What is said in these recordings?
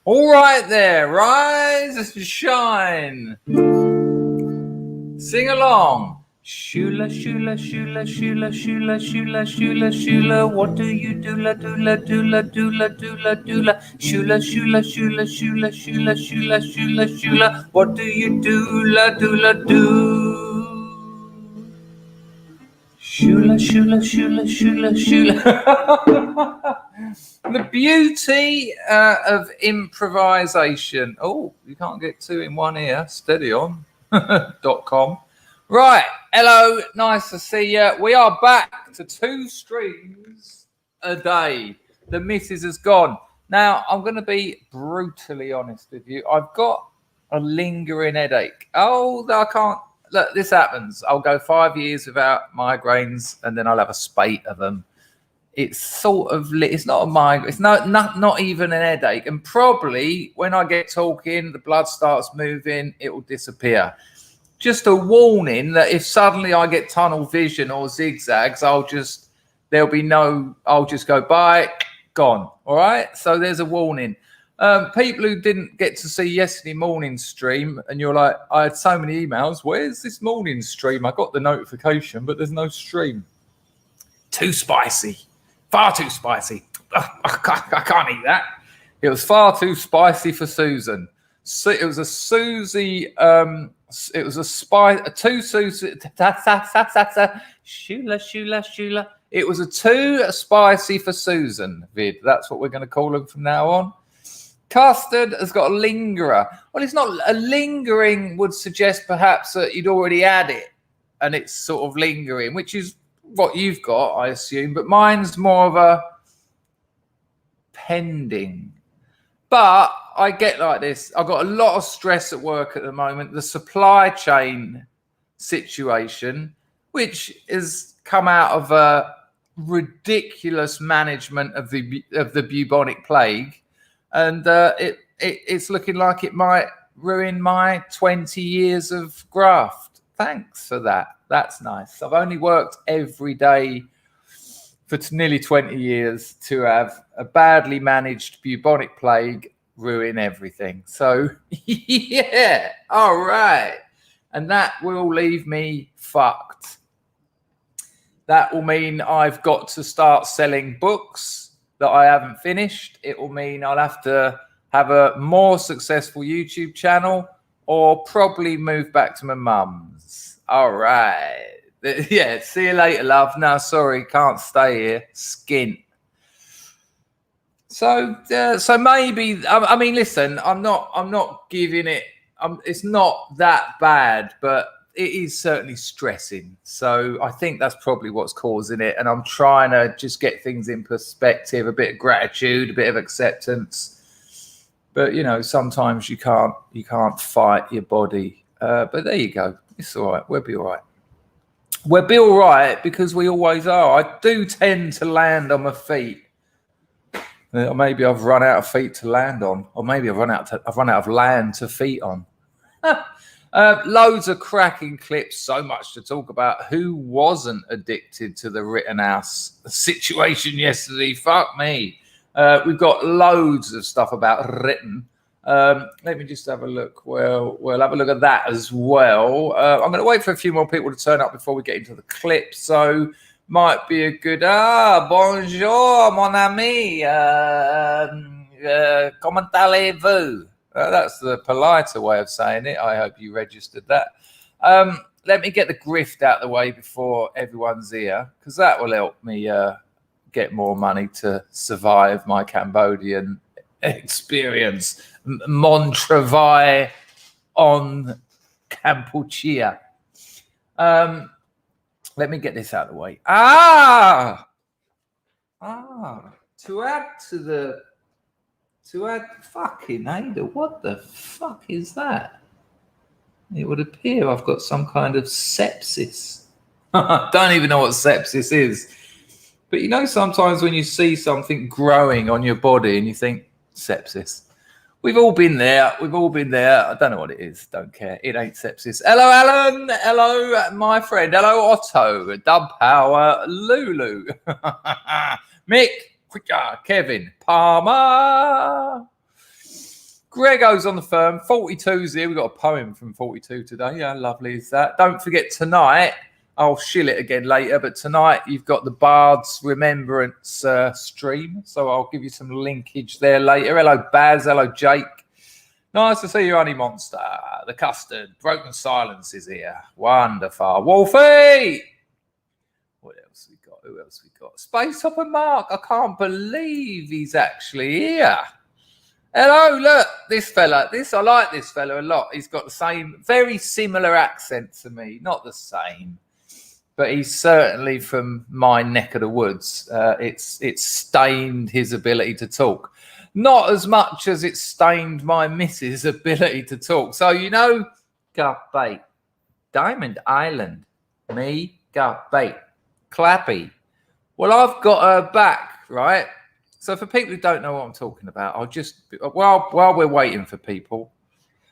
All right there, rise and shine. Sing along. Shula, shula, shula, shula, shula, shula, shula, shula. What do you do, la, do, la, do, la, do, la, do, la, do, la. Shula, shula, shula, shula, shula, shula, shula, shula. What do you do, la, do, la, do? Shula, shula, shula, shula, shula. The beauty of improvisation. Oh, you can't get two in one ear. Steady on. .com. Right. Hello. Nice to see you. We are back to 2 streams a day. The missus has gone. Now, I'm going to be brutally honest with you. I've got a lingering headache. Oh, I can't. Look, this happens. I'll go 5 years without migraines and then I'll have a spate of them. It's sort of, it's not a migraine. It's not even an headache. And probably when I get talking, the blood starts moving, it will disappear. Just a warning that if suddenly I get tunnel vision or zigzags, I'll just go by, gone. All right. So there's a warning. People who didn't get to see yesterday morning's stream, and you're like, I had so many emails. Where's this morning's stream? I got the notification, but there's no stream. Too spicy. Far too spicy. I can't eat that. It was far too spicy for Susan. So it was a Susie. It was a two Susie. Shula. It was a too spicy for Susan vid. That's what we're going to call them from now on. Custard has got a lingerer. Well, it's not a lingering. Would suggest perhaps that you'd already had it, and it's sort of lingering, which is what you've got, I assume, but mine's more of a pending. But I get like this. I've got a lot of stress at work at the moment. The supply chain situation, which has come out of a ridiculous management of the bubonic plague, and it's looking like it might ruin my 20 years of graft. Thanks for that. That's nice. I've only worked every day for nearly 20 years to have a badly managed bubonic plague ruin everything. So, yeah, all right. And that will leave me fucked. That will mean I've got to start selling books that I haven't finished. It will mean I'll have to have a more successful YouTube channel or probably move back to my mum's. All right. Yeah, see you later, love. No, sorry, can't stay here. Skint. So maybe, I mean, listen, I'm not giving it, it's not that bad, but it is certainly stressing. So I think that's probably what's causing it. And I'm trying to just get things in perspective, a bit of gratitude, a bit of acceptance. But, you know, sometimes you can't fight your body. But there you go. It's all right. We'll be all right. We'll be all right because we always are. I do tend to land on my feet. Or maybe I've run out of feet to land on, or maybe I've run out of land to feet on. Loads of cracking clips, so much to talk about. Who wasn't addicted to the Rittenhouse situation yesterday? Fuck me. We've got loads of stuff about Ritten. Let me just have a look. Well, we'll have a look at that as well. I'm going to wait for a few more people to turn up before we get into the clip. So might be a good, bonjour, mon ami. Comment allez-vous? That's the politer way of saying it. I hope you registered that. Let me get the grift out of the way before everyone's here, because that will help me get more money to survive my Cambodian experience. Mon travail on Kampuchea. Let me get this out of the way. To add fucking Ada, what the fuck is that? It would appear I've got some kind of sepsis. Don't even know what sepsis is. But you know, sometimes when you see something growing on your body and you think, sepsis. We've all been there. I don't know what it is. Don't care. It ain't sepsis. Hello, Alan. Hello, my friend. Hello, Otto. Dub Power. Lulu. Mick. Kevin. Palmer. Grego's on the firm. 42's here. We've got a poem from 42 today. Yeah, lovely is that. Don't forget tonight, I'll shill it again later, but tonight you've got the Bard's Remembrance stream. So I'll give you some linkage there later. Hello, Baz. Hello, Jake. Nice to see you, Honey Monster. The Custard. Broken Silence is here. Wonderful. Wolfie! What else we got? Who else we got? Space Hopper Mark. I can't believe he's actually here. Hello, look, this fella. I like this fella a lot. He's got the same, very similar accent to me. Not the same, but he's certainly from my neck of the woods. It's stained his ability to talk. Not as much as it stained my missus' ability to talk. So, you know, got bait. Diamond Island. Me, got bait. Clappy. Well, I've got her back, right? So for people who don't know what I'm talking about, I'll just, while we're waiting for people,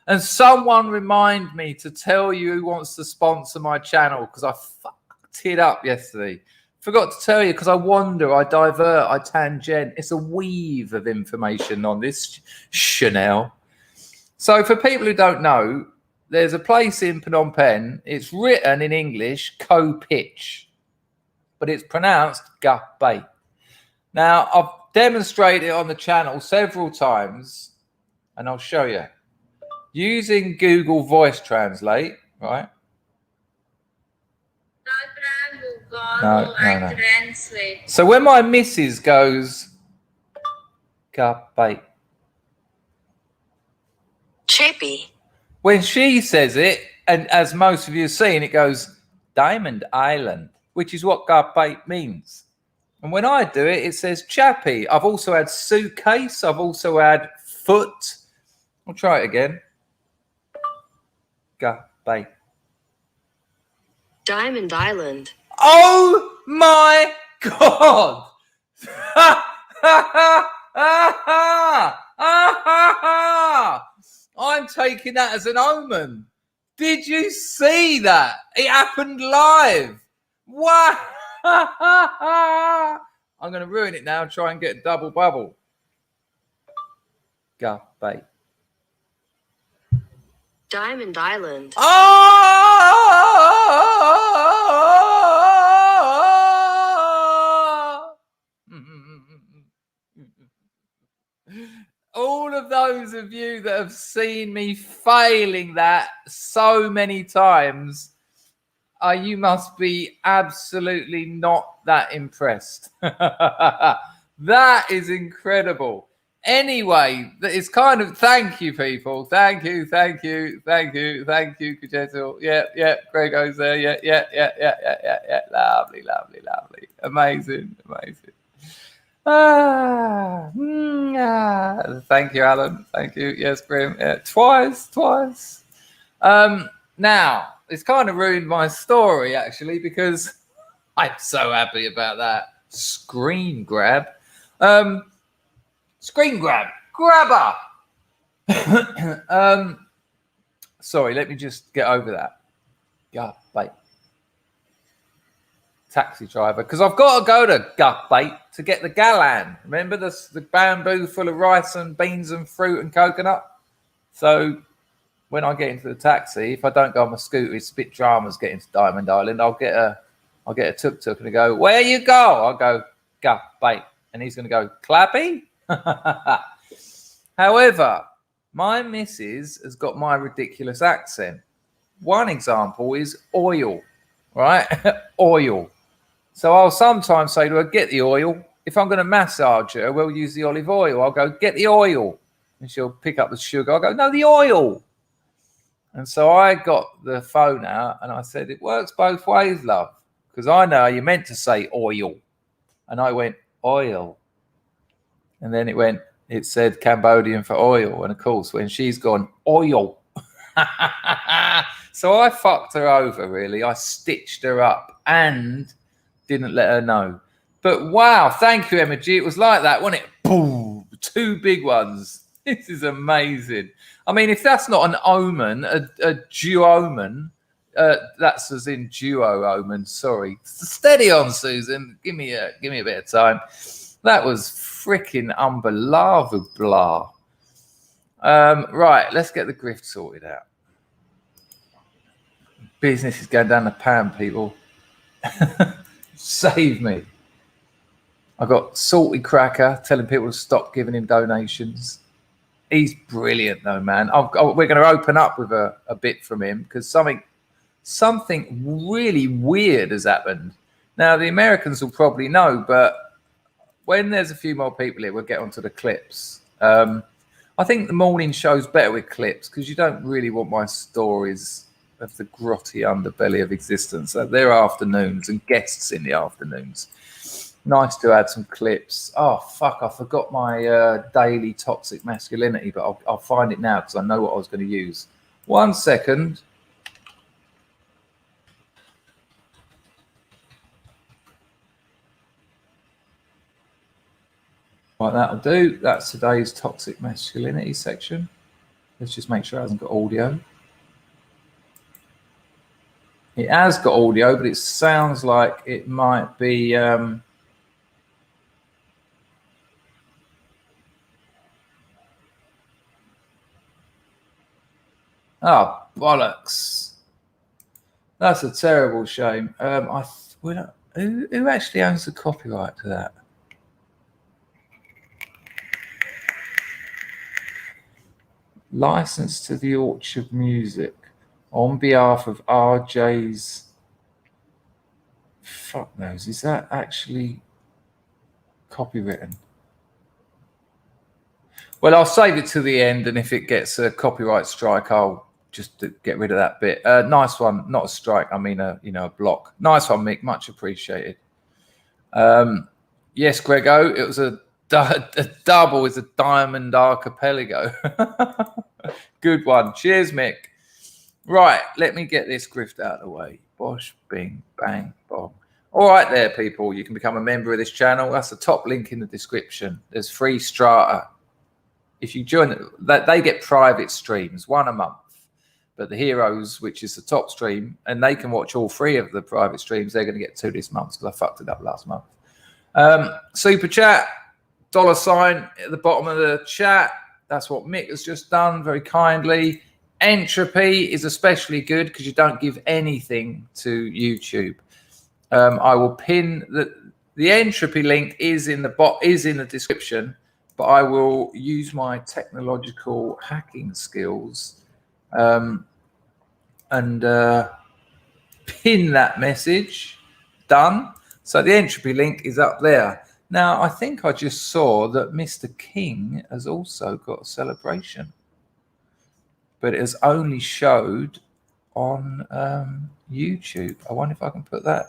and someone remind me to tell you who wants to sponsor my channel, because I fucked it up yesterday. Forgot to tell you because I wander, I divert, I tangent. It's a weave of information on this Chanel. So for people who don't know, there's a place in Phnom Penh. It's written in English, co-pitch, but it's pronounced Gapay. Now, I've demonstrated it on the channel several times, and I'll show you. Using Google Voice Translate, right? No. So when my missus goes, Kapay, Chippy. When she says it, and as most of you have seen, it goes Diamond Island, which is what Kapay means. And when I do it, it says chappy. I've also had suitcase. I've also had foot. I'll try it again. Kapay. Diamond Island. Oh my God! I'm taking that as an omen. Did you see that? It happened live. Wow! I'm going to ruin it now and try and get a double bubble. Gapay. Diamond Island. All of those of you that have seen me failing that so many times, you must be absolutely not that impressed. That is incredible. Anyway, it's kind of, thank you, people. Thank you. Kajetil. Yeah. Grego's there. Yeah. Lovely. Amazing. Thank you, Alan. Thank you. Yes, Grim. Yeah, twice. Now, it's kind of ruined my story, actually, because I'm so happy about that. Screen grab. Grabber. Sorry, let me just get over that. Gapay. Taxi driver, because I've got to go to Gapay to get the galan. Remember the bamboo full of rice and beans and fruit and coconut? So when I get into the taxi, if I don't go on my scooter, it's a bit dramas getting to Diamond Island. I'll get a tuk-tuk and I go, where you go? I'll go, Gapay. And he's going to go, Clappy? However, my missus has got my ridiculous accent. One example is oil, right? Oil. So I'll sometimes say to her, get the oil. If I'm going to massage her, we'll use the olive oil. I'll go, get the oil. And she'll pick up the sugar. I'll go, no, the oil. And so I got the phone out and I said, it works both ways, love. Because I know you meant to say oil. And I went, oil. And then it said Cambodian for oil. And of course, when she's gone, oil. So I fucked her over, really. I stitched her up and didn't let her know. But wow, thank you, Emma G. It was like that, wasn't it? Boom, 2 big ones. This is amazing. I mean, if that's not an omen, a duomen, that's as in duo omen. Sorry, steady on, Susan. Give me a bit of time. That was freaking unbelievable. Right, let's get the grift sorted out. Business is going down the pan, people. Save me. I got Salty Cracker telling people to stop giving him donations. He's brilliant, though, man. We're going to open up with a bit from him because something really weird has happened. Now, the Americans will probably know, but when there's a few more people here, we'll get onto the clips. I think the morning show's better with clips because you don't really want my stories of the grotty underbelly of existence. They're afternoons and guests in the afternoons. Nice to add some clips. Oh, fuck, I forgot my daily toxic masculinity, but I'll find it now because I know what I was going to use. 1 second. Right, that'll do. That's today's toxic masculinity section. Let's just make sure it hasn't got audio. It has got audio, but it sounds like it might be... Oh, bollocks. That's a terrible shame. Who actually owns the copyright to that? License to the Orchard Music on behalf of RJ's. Fuck knows. Is that actually copywritten? Well, I'll save it to the end, and if it gets a copyright strike, I'll just get rid of that bit. Nice one, not a strike. I mean, a block. Nice one, Mick. Much appreciated. Yes, Grego, it was a double is a diamond archipelago. Good one. Cheers, Mick. Right, let me get this grift out of the way. Bosh, bing, bang, bong. All right there, people. You can become a member of this channel. That's the top link in the description. There's free strata. If you join, they get private streams, 1 a month. But the Heroes, which is the top stream, and they can watch all 3 of the private streams, they're going to get 2 this month because I fucked it up last month. Super chat, $sign at the bottom of the chat. That's what Mick has just done very kindly. Entropy is especially good because you don't give anything to YouTube. I will pin the entropy link is in the description, but I will use my technological hacking skills and pin that message. Done. So the entropy link is up there. Now, I think I just saw that Mr. King has also got a celebration, but it has only showed on YouTube. I wonder if I can put that.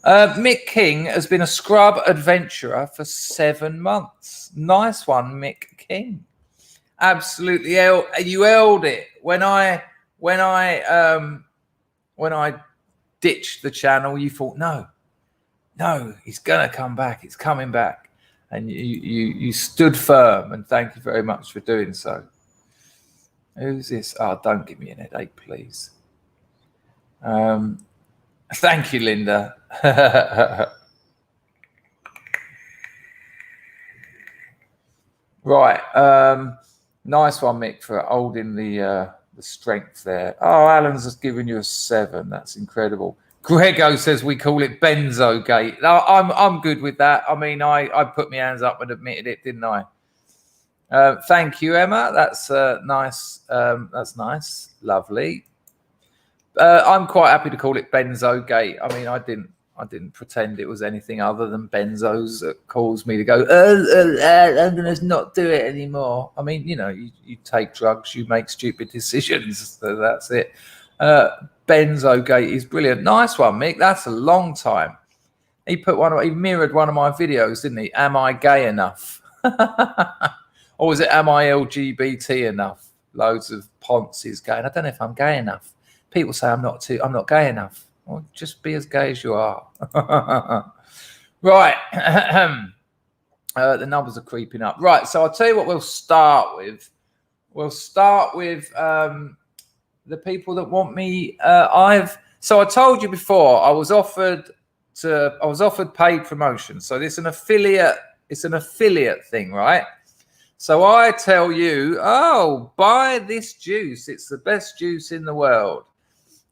Mick King has been a scrub adventurer for 7 months. Nice one, Mick King. Absolutely, you held it. When I ditched the channel, you thought, no, he's gonna come back. It's coming back, and you stood firm. And thank you very much for doing so. Who's this? Oh, don't give me an headache, please. Thank you, Linda. Right. Nice one, Mick, for holding the strength there. Oh, Alan's just given you a 7. That's incredible. Grego says we call it Benzogate. I'm good with that. I mean, I put my hands up and admitted it, didn't I? Thank you, Emma. That's nice. That's nice. Lovely. I'm quite happy to call it Benzogate. I mean, I didn't pretend it was anything other than benzos that caused me to go, I'm going to not do it anymore. I mean, you take drugs, you make stupid decisions. So that's it. Benzogate is brilliant. Nice one, Mick. That's a long time. He mirrored one of my videos, didn't he? Am I gay enough? Or was it am I LGBT enough? Loads of ponces going, I don't know if I'm gay enough. People say I'm not gay enough. Well, just be as gay as you are. Right. The numbers are creeping up. Right. So I'll tell you what we'll start with. We'll start with the people that want me. So I told you before I was offered paid promotion. So it's an affiliate thing, right? So I tell you, oh, buy this juice. It's the best juice in the world.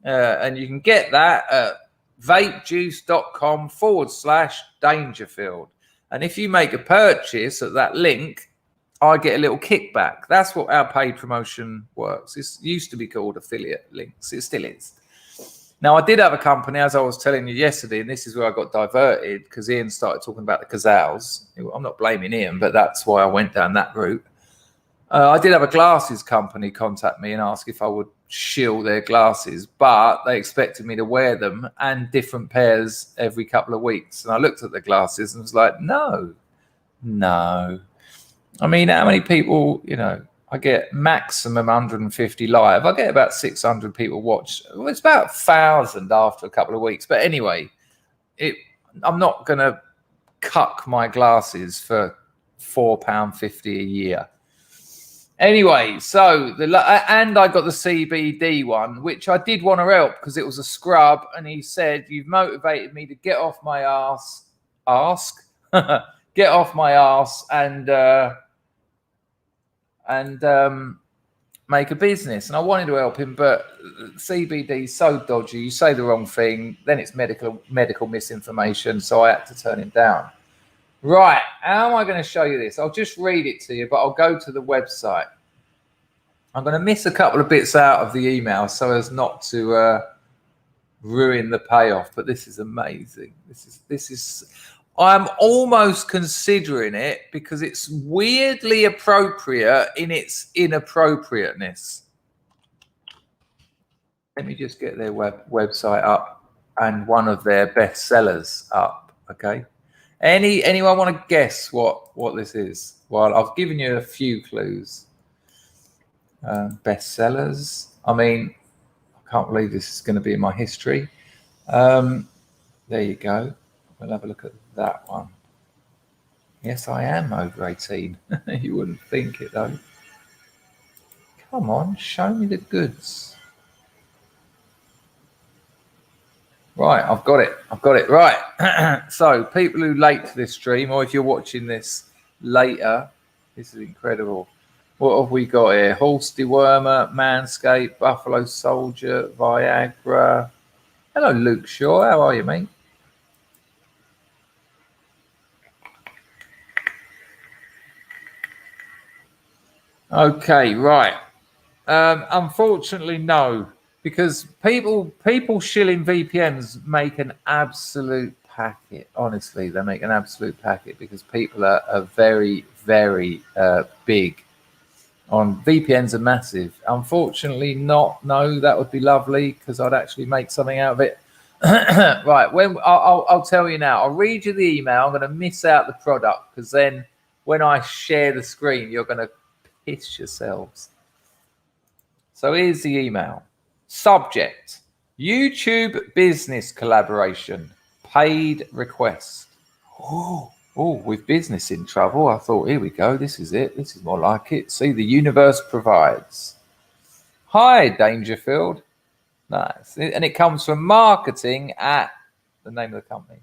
And you can get that at vapejuice.com/Dangerfield. And if you make a purchase at that link, I get a little kickback. That's what our paid promotion works. It used to be called affiliate links. It still is. Now, I did have a company, as I was telling you yesterday, and this is where I got diverted because Ian started talking about the Cazals. I'm not blaming Ian, but that's why I went down that route. I did have a glasses company contact me and ask if I would shill their glasses, but they expected me to wear them and different pairs every couple of weeks. And I looked at the glasses and was like, no. I mean, how many people, I get maximum 150 live. I get about 600 people watch. Well, it's about 1,000 after a couple of weeks. But anyway, I'm not going to cuck my glasses for £4.50 a year. Anyway, so and I got the CBD one, which I did want to help because it was a scrub. And he said, you've motivated me to get off my ass, get off my ass and make a business. And I wanted to help him, but CBD is so dodgy. You say the wrong thing, then it's medical misinformation. So I had to turn him down. Right, how am I going to show you this? I'll just read it to you, but I'll go to the website. I'm going to miss a couple of bits out of the email so as not to ruin the payoff, but this is amazing. This is I'm almost considering it because it's weirdly appropriate in its inappropriateness. Let me just get their website up and one of their bestsellers up, okay? Anyone want to guess what this is? Well, I've given you a few clues. Bestsellers. I mean, I can't believe this is going to be in my history. There you go. We'll have a look at that one. Yes, I am over 18. You wouldn't think it, though. Come on, show me the goods. Right, I've got it. Right. So people who late to this stream, or if you're watching this later, this is incredible. What have we got here? Horse dewormer, Manscaped, Buffalo Soldier, Viagra. Hello, Luke Shaw. How are you, mate? Okay, right. Unfortunately, no. Because people shilling VPNs make an absolute packet. Honestly, they make an absolute packet because people are very, very big on VPNs are massive. Unfortunately, not. No, that would be lovely because I'd actually make something out of it. Right. I'll tell you now. I'll read you the email. I'm going to miss out the product because then when I share the screen, you're going to piss yourselves. So here's the email. Subject, YouTube business collaboration, paid request. Oh, with business in trouble. I thought, here we go. This is it. This is more like it. See, the universe provides. Hi, Dangerfield. Nice. And it comes from marketing at the name of the company.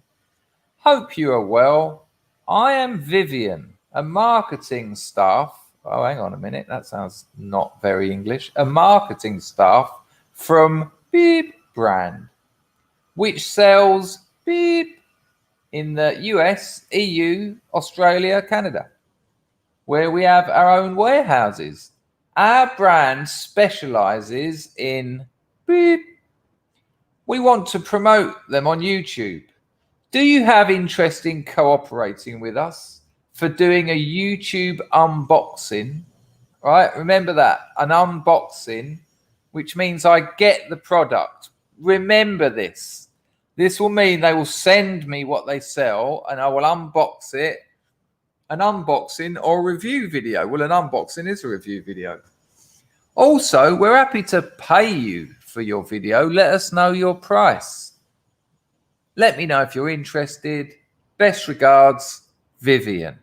Hope you are well. I am Vivian, a marketing staff. Oh, hang on a minute. That sounds not very English. A marketing staff from beep brand, which sells beep in the US, EU, Australia, Canada, where we have our own warehouses. Our brand specializes in beep. We want to promote them on YouTube. Do you have interest in cooperating with us for doing a YouTube unboxing? Right, remember that, an unboxing, which means I get the product. Remember this. This will mean they will send me what they sell and I will unbox it. An unboxing or review video. Well, an unboxing is a review video. Also, we're happy to pay you for your video. Let us know your price. Let me know if you're interested. Best regards, Vivian.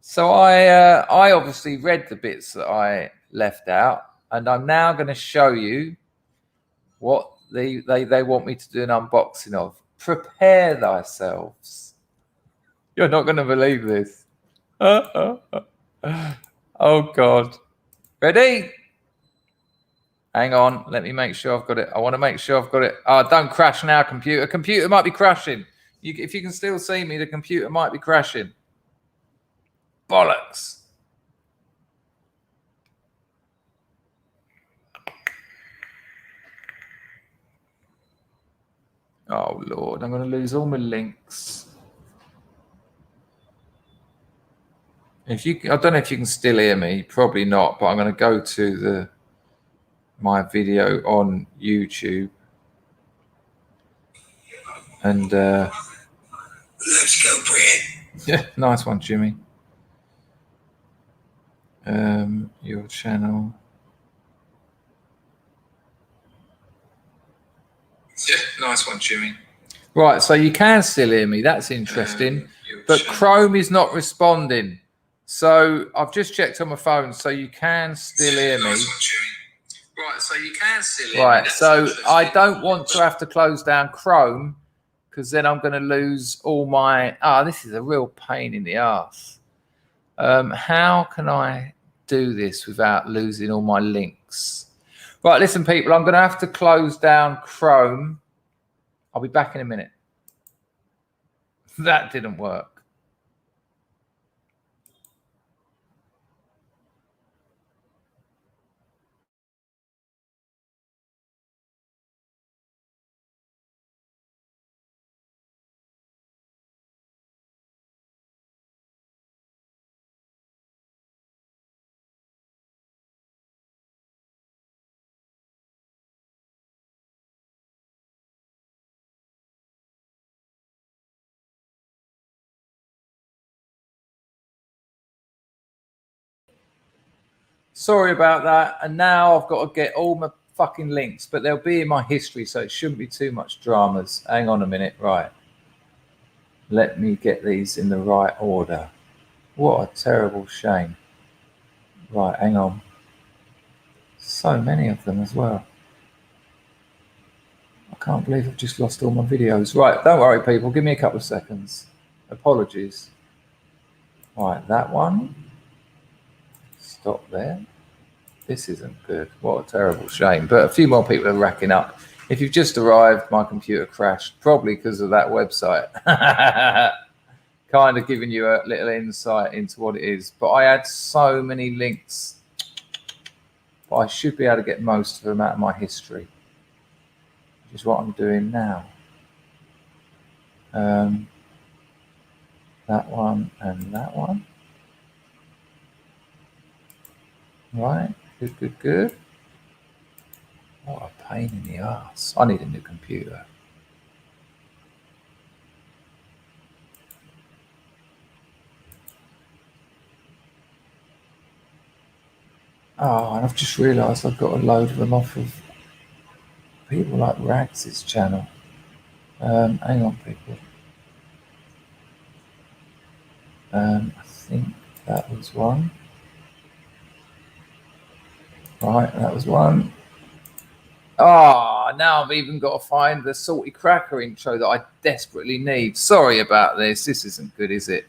So I obviously read the bits that I left out, and I'm now going to show you what they want me to do an unboxing of. Prepare thyself. You're not going to believe this. Oh God. Ready? Hang on. Let me make sure I've got it. I want to make sure I've got it. Oh, don't crash now, computer. Computer might be crashing. If you can still see me, the computer might be crashing. Bollocks. Oh Lord, I'm going to lose all my links. I don't know if you can still hear me. Probably not. But I'm going to go to my video on YouTube, and let's go, Brad. Yeah, nice one, Jimmy. Your channel. Yeah, nice one, Jimmy. Right, so you can still hear me. That's interesting. But Chrome is not responding. So I've just checked on my phone, so you can still hear me. Nice one, Jimmy. Right, so you can still hear me. Right, so I don't want to have to close down Chrome because then I'm going to lose all my... this is a real pain in the ass. How can I do this without losing all my links? Right, listen, people, I'm going to have to close down Chrome. I'll be back in a minute. That didn't work. Sorry about that. And now I've got to get all my fucking links, but they'll be in my history, so it shouldn't be too much dramas. Hang on a minute. Right. Let me get these in the right order. What a terrible shame. Right, hang on. So many of them as well. I can't believe I've just lost all my videos. Right, don't worry, people. Give me a couple of seconds. Apologies. Right, that one. Stop there. This isn't good. What a terrible shame. But a few more people are racking up. If you've just arrived, my computer crashed, probably because of that website. Kind of giving you a little insight into what it is. But I had so many links. But I should be able to get most of them out of my history, which is what I'm doing now. That one and that one. Right, good, good, good. What a pain in the ass. I need a new computer. Oh, and I've just realised I've got a load of them off of people like Rags' channel. Hang on, people. I think that was one. Right, that was one. Now I've even got to find the salty cracker intro that I desperately need. Sorry about this. This isn't good, is it?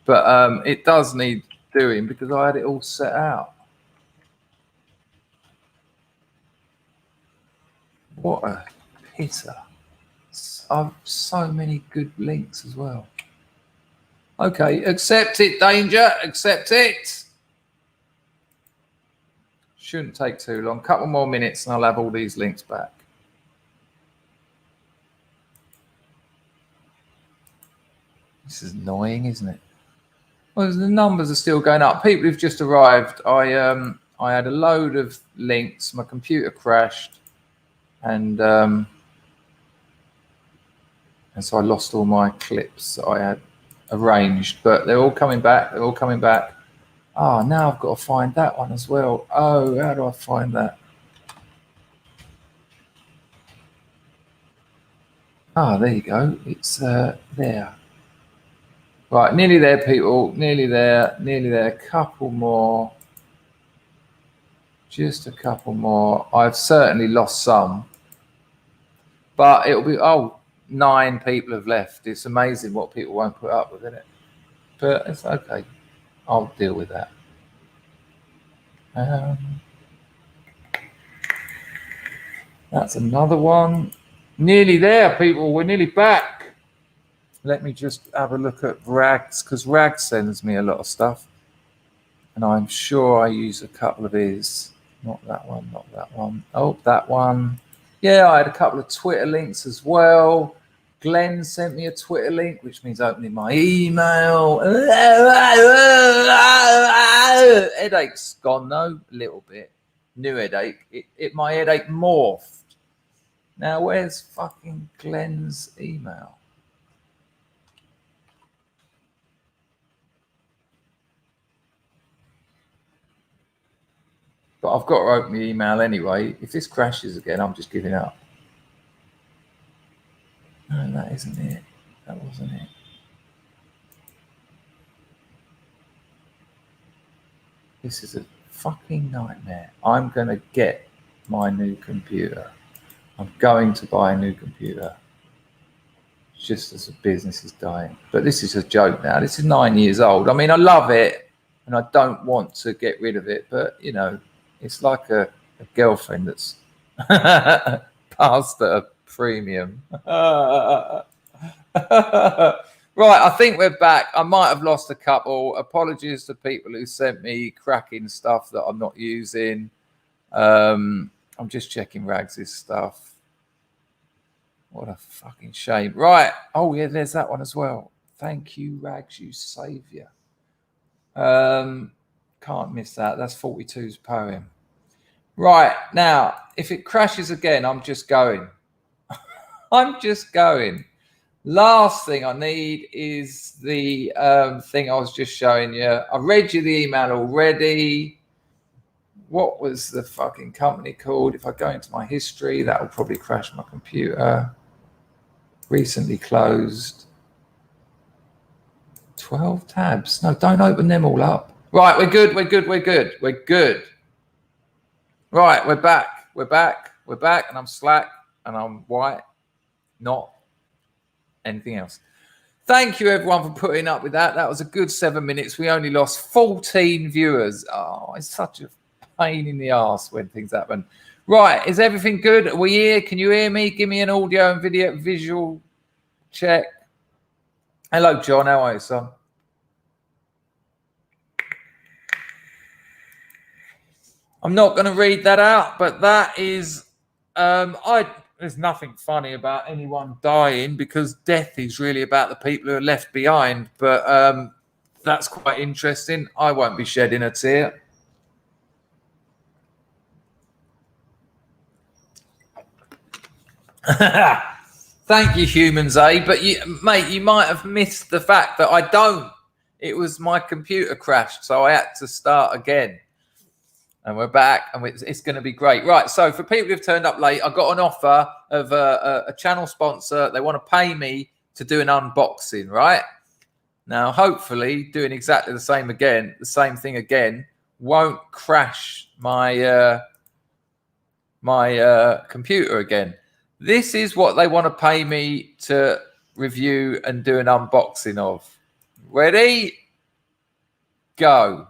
But it does need doing because I had it all set out. What a pisser. I've so many good links as well. Okay, accept it, danger. Accept it. Shouldn't take too long. Couple more minutes and I'll have all these links back. This is annoying, isn't it? Well, the numbers are still going up. People who've just arrived, I had a load of links. My computer crashed, and so I lost all my clips that I had arranged. But they're all coming back. They're all coming back. Now I've got to find that one as well. Oh, how do I find that? There you go. It's there. Right, nearly there, people. Nearly there. Nearly there. A couple more. Just a couple more. I've certainly lost some. But it'll be... 9 people have left. It's amazing what people won't put up with, isn't it? But it's okay. I'll deal with that. That's another one. Nearly there, people. We're nearly back. Let me just have a look at Rags, because Rags sends me a lot of stuff. And I'm sure I use a couple of his. Not that one, not that one. Oh, that one. Yeah, I had a couple of Twitter links as well. Glenn sent me a Twitter link, which means opening my email. Headache's gone though, a little bit. New headache. My headache morphed. Now, where's fucking Glenn's email? But I've got to open the email anyway. If this crashes again, I'm just giving up. No, that isn't it. That wasn't it. This is a fucking nightmare. I'm going to get my new computer. I'm going to buy a new computer. Just as the business is dying. But this is a joke now. This is 9 years old. I mean, I love it and I don't want to get rid of it. But, you know, it's like a girlfriend that's passed at a premium. Right, I think we're back. I might have lost a couple. Apologies to people who sent me cracking stuff that I'm not using. I'm just checking Rags' stuff. What a fucking shame. Right. Oh, yeah, there's that one as well. Thank you, Rags, you saviour. Can't miss that. That's 42's poem. Right. Now, if it crashes again, I'm just going. I'm just going. Last thing I need is the thing I was just showing you. I read you the email already. What was the fucking company called? If I go into my history, that will probably crash my computer. Recently closed. 12 tabs. No, don't open them all up. Right, we're good. We're good. Right, we're back. And I'm Slack and I'm white. Not anything else. Thank you everyone for putting up with that. That was a good 7 minutes. We only lost 14 viewers. Oh, it's such a pain in the ass when things happen. Right, is everything good? Are we here? Can you hear me? Give me an audio and video visual check. Hello, John. How are you, son? I'm not going to read that out, but that is there's nothing funny about anyone dying because death is really about the people who are left behind. But that's quite interesting. I won't be shedding a tear. Thank you, humans, But mate, you might have missed the fact that I don't. It was my computer crashed, so I had to start again. And we're back, and it's going to be great. Right, so for people who've turned up late, I got an offer of a channel sponsor. They want to pay me to do an unboxing, right? Now, hopefully, doing exactly the same thing again, won't crash my computer again. This is what they want to pay me to review and do an unboxing of. Ready? Go.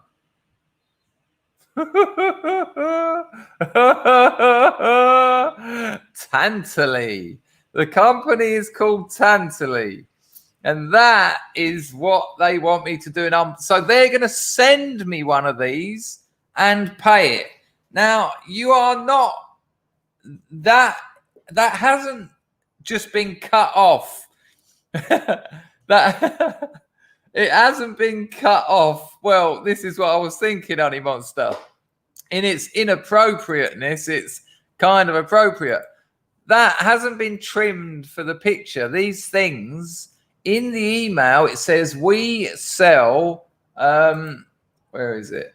Tantally. The company is called Tantally. And that is what they want me to do. So they're going to send me one of these and pay it. Now, you are not... That hasn't just been cut off. It hasn't been cut off. Well, this is what I was thinking, Honey Monster. In its inappropriateness, it's kind of appropriate. That hasn't been trimmed for the picture. These things, in the email, it says, we sell... where is it?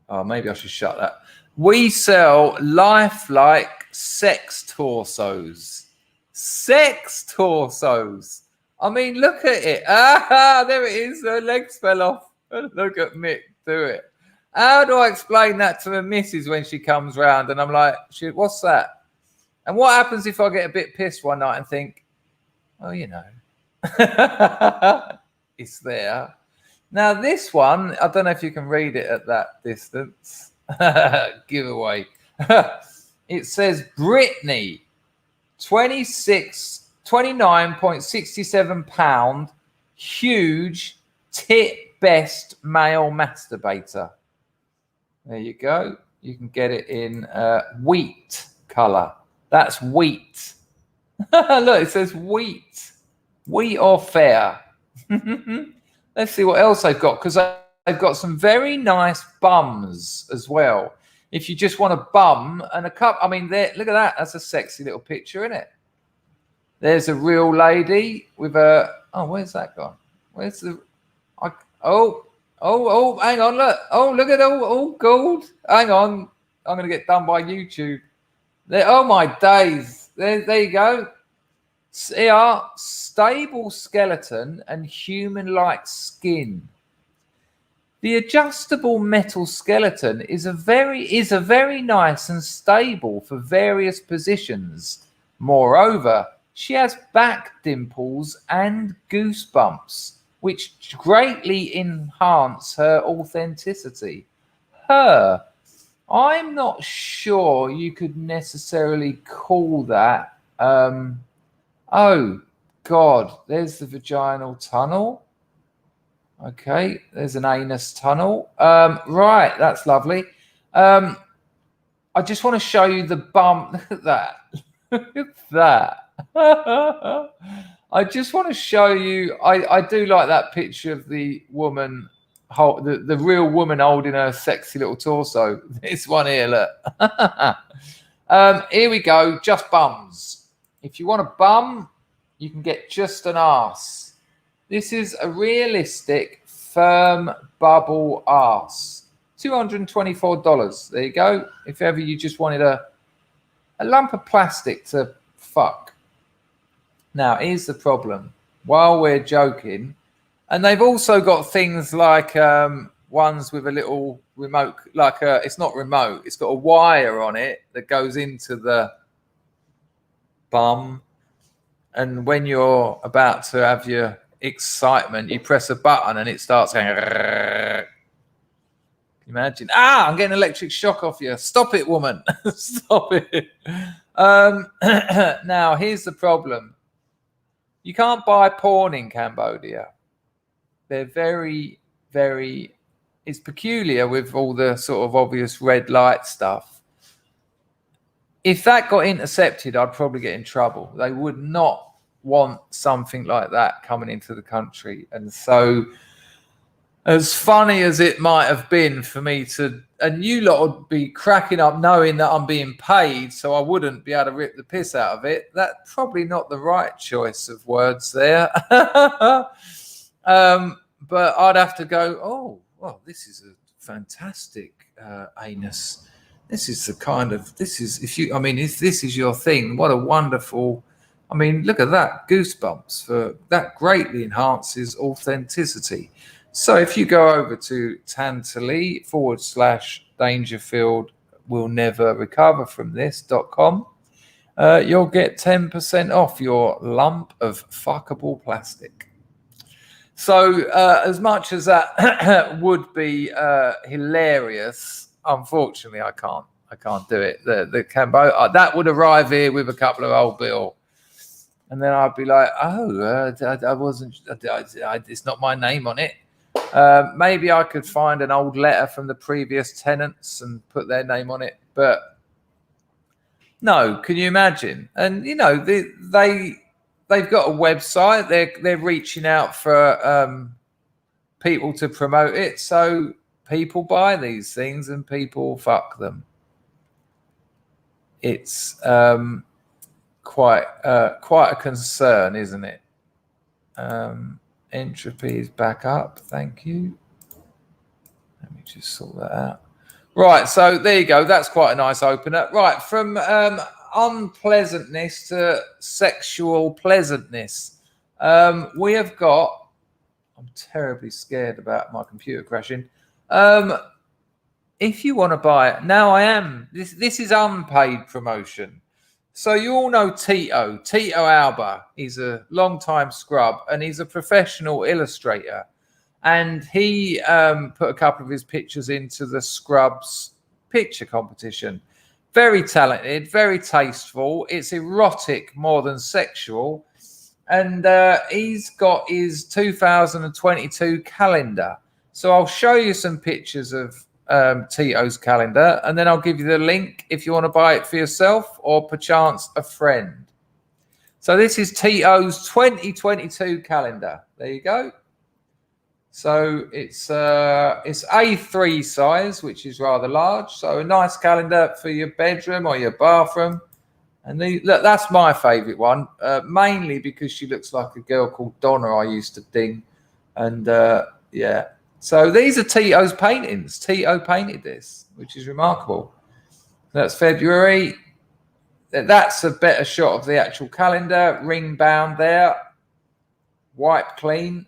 Oh, maybe I should shut that. We sell lifelike sex torsos. Sex torsos. I mean, look at it. Ah, there it is. Her legs fell off. Look at Mick do it. How do I explain that to the missus when she comes round? And I'm like, what's that? And what happens if I get a bit pissed one night and think, oh, you know, it's there. Now, this one, I don't know if you can read it at that distance. giveaway. It says Britney, 29.67 pound, huge tit best male masturbator. There you go. You can get it in wheat color. That's wheat. Look, it says wheat. Wheat or fair. Let's see what else they've got, because they've got some very nice bums as well. If you just want a bum and a cup, I mean, there. Look at that. That's a sexy little picture, isn't it? There's a real lady with a. Oh, where's that gone? Where's the? Oh, hang on, look. Oh, look at all gold. Hang on. I'm going to get done by YouTube. There, oh, my days. There you go. Here, stable skeleton and human-like skin. The adjustable metal skeleton is a very nice and stable for various positions. Moreover, she has back dimples and goosebumps, which greatly enhance her authenticity. I'm not sure you could necessarily call that. Oh, God, there's the vaginal tunnel. Okay, there's an anus tunnel. Right, that's lovely. I just want to show you the bum. Look at that. Look at that. I just want to show you. I do like that picture of the woman, the real woman holding her sexy little torso. This one here, look. Here we go. Just bums. If you want a bum, you can get just an arse. This is a realistic, firm bubble arse. $224. There you go. If ever you just wanted a lump of plastic to fuck. Now, here's the problem. While we're joking, and they've also got things like ones with a little remote, like it's not remote. It's got a wire on it that goes into the bum. And when you're about to have your excitement, you press a button and it starts going. Imagine. I'm getting electric shock off you. Stop it, woman. Stop it. Now, here's the problem. You can't buy porn in Cambodia. They're very, very... It's peculiar with all the sort of obvious red light stuff. If that got intercepted, I'd probably get in trouble. They would not want something like that coming into the country. And so, as funny as it might have been for me to, and you lot would be cracking up knowing that I'm being paid, so I wouldn't be able to rip the piss out of it. That's probably not the right choice of words there. But I'd have to go, oh, well, this is a fantastic anus. This is the kind of, this is, if you, I mean, if this is your thing, what a wonderful, I mean, look at that, goosebumps. That greatly enhances authenticity. So if you go over to Tantally/Dangerfield will never recover from this.com, you'll get 10% off your lump of fuckable plastic. So as much as that would be hilarious, unfortunately, I can't do it. The Cambo that would arrive here with a couple of old bill, and then I'd be like, oh, I wasn't. It's not my name on it. Maybe I could find an old letter from the previous tenants and put their name on it, but no. Can you imagine? And you know, they've got a website. They're reaching out for people to promote it. So people buy these things and people fuck them. It's quite a concern, isn't it? Entropy is back up. Thank you. Let me just sort that out. Right. So there you go. That's quite a nice opener. Right. From unpleasantness to sexual pleasantness. We have got, I'm terribly scared about my computer crashing. If you want to buy it, now I am, this is unpaid promotion. So you all know Tito Alba. He's a long-time scrub and he's a professional illustrator. And he put a couple of his pictures into the Scrubs picture competition. Very talented, very tasteful. It's erotic more than sexual. And he's got his 2022 calendar. So I'll show you some pictures of Tito's calendar, and then I'll give you the link if you want to buy it for yourself or perchance a friend. So this is Tito's 2022 calendar. There you go. So it's A3 size, which is rather large. So a nice calendar for your bedroom or your bathroom. And look, that's my favourite one, mainly because she looks like a girl called Donna I used to ding. And yeah. So these are Tito's paintings. Tito painted this, which is remarkable. That's February. That's a better shot of the actual calendar. Ring bound there. Wiped clean.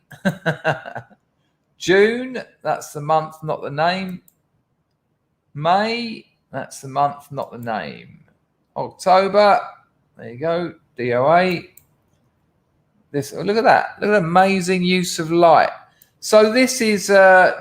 June, that's the month, not the name. May, that's the month, not the name. October, there you go, DOA. This, oh, look at that. Look at the amazing use of light. So this is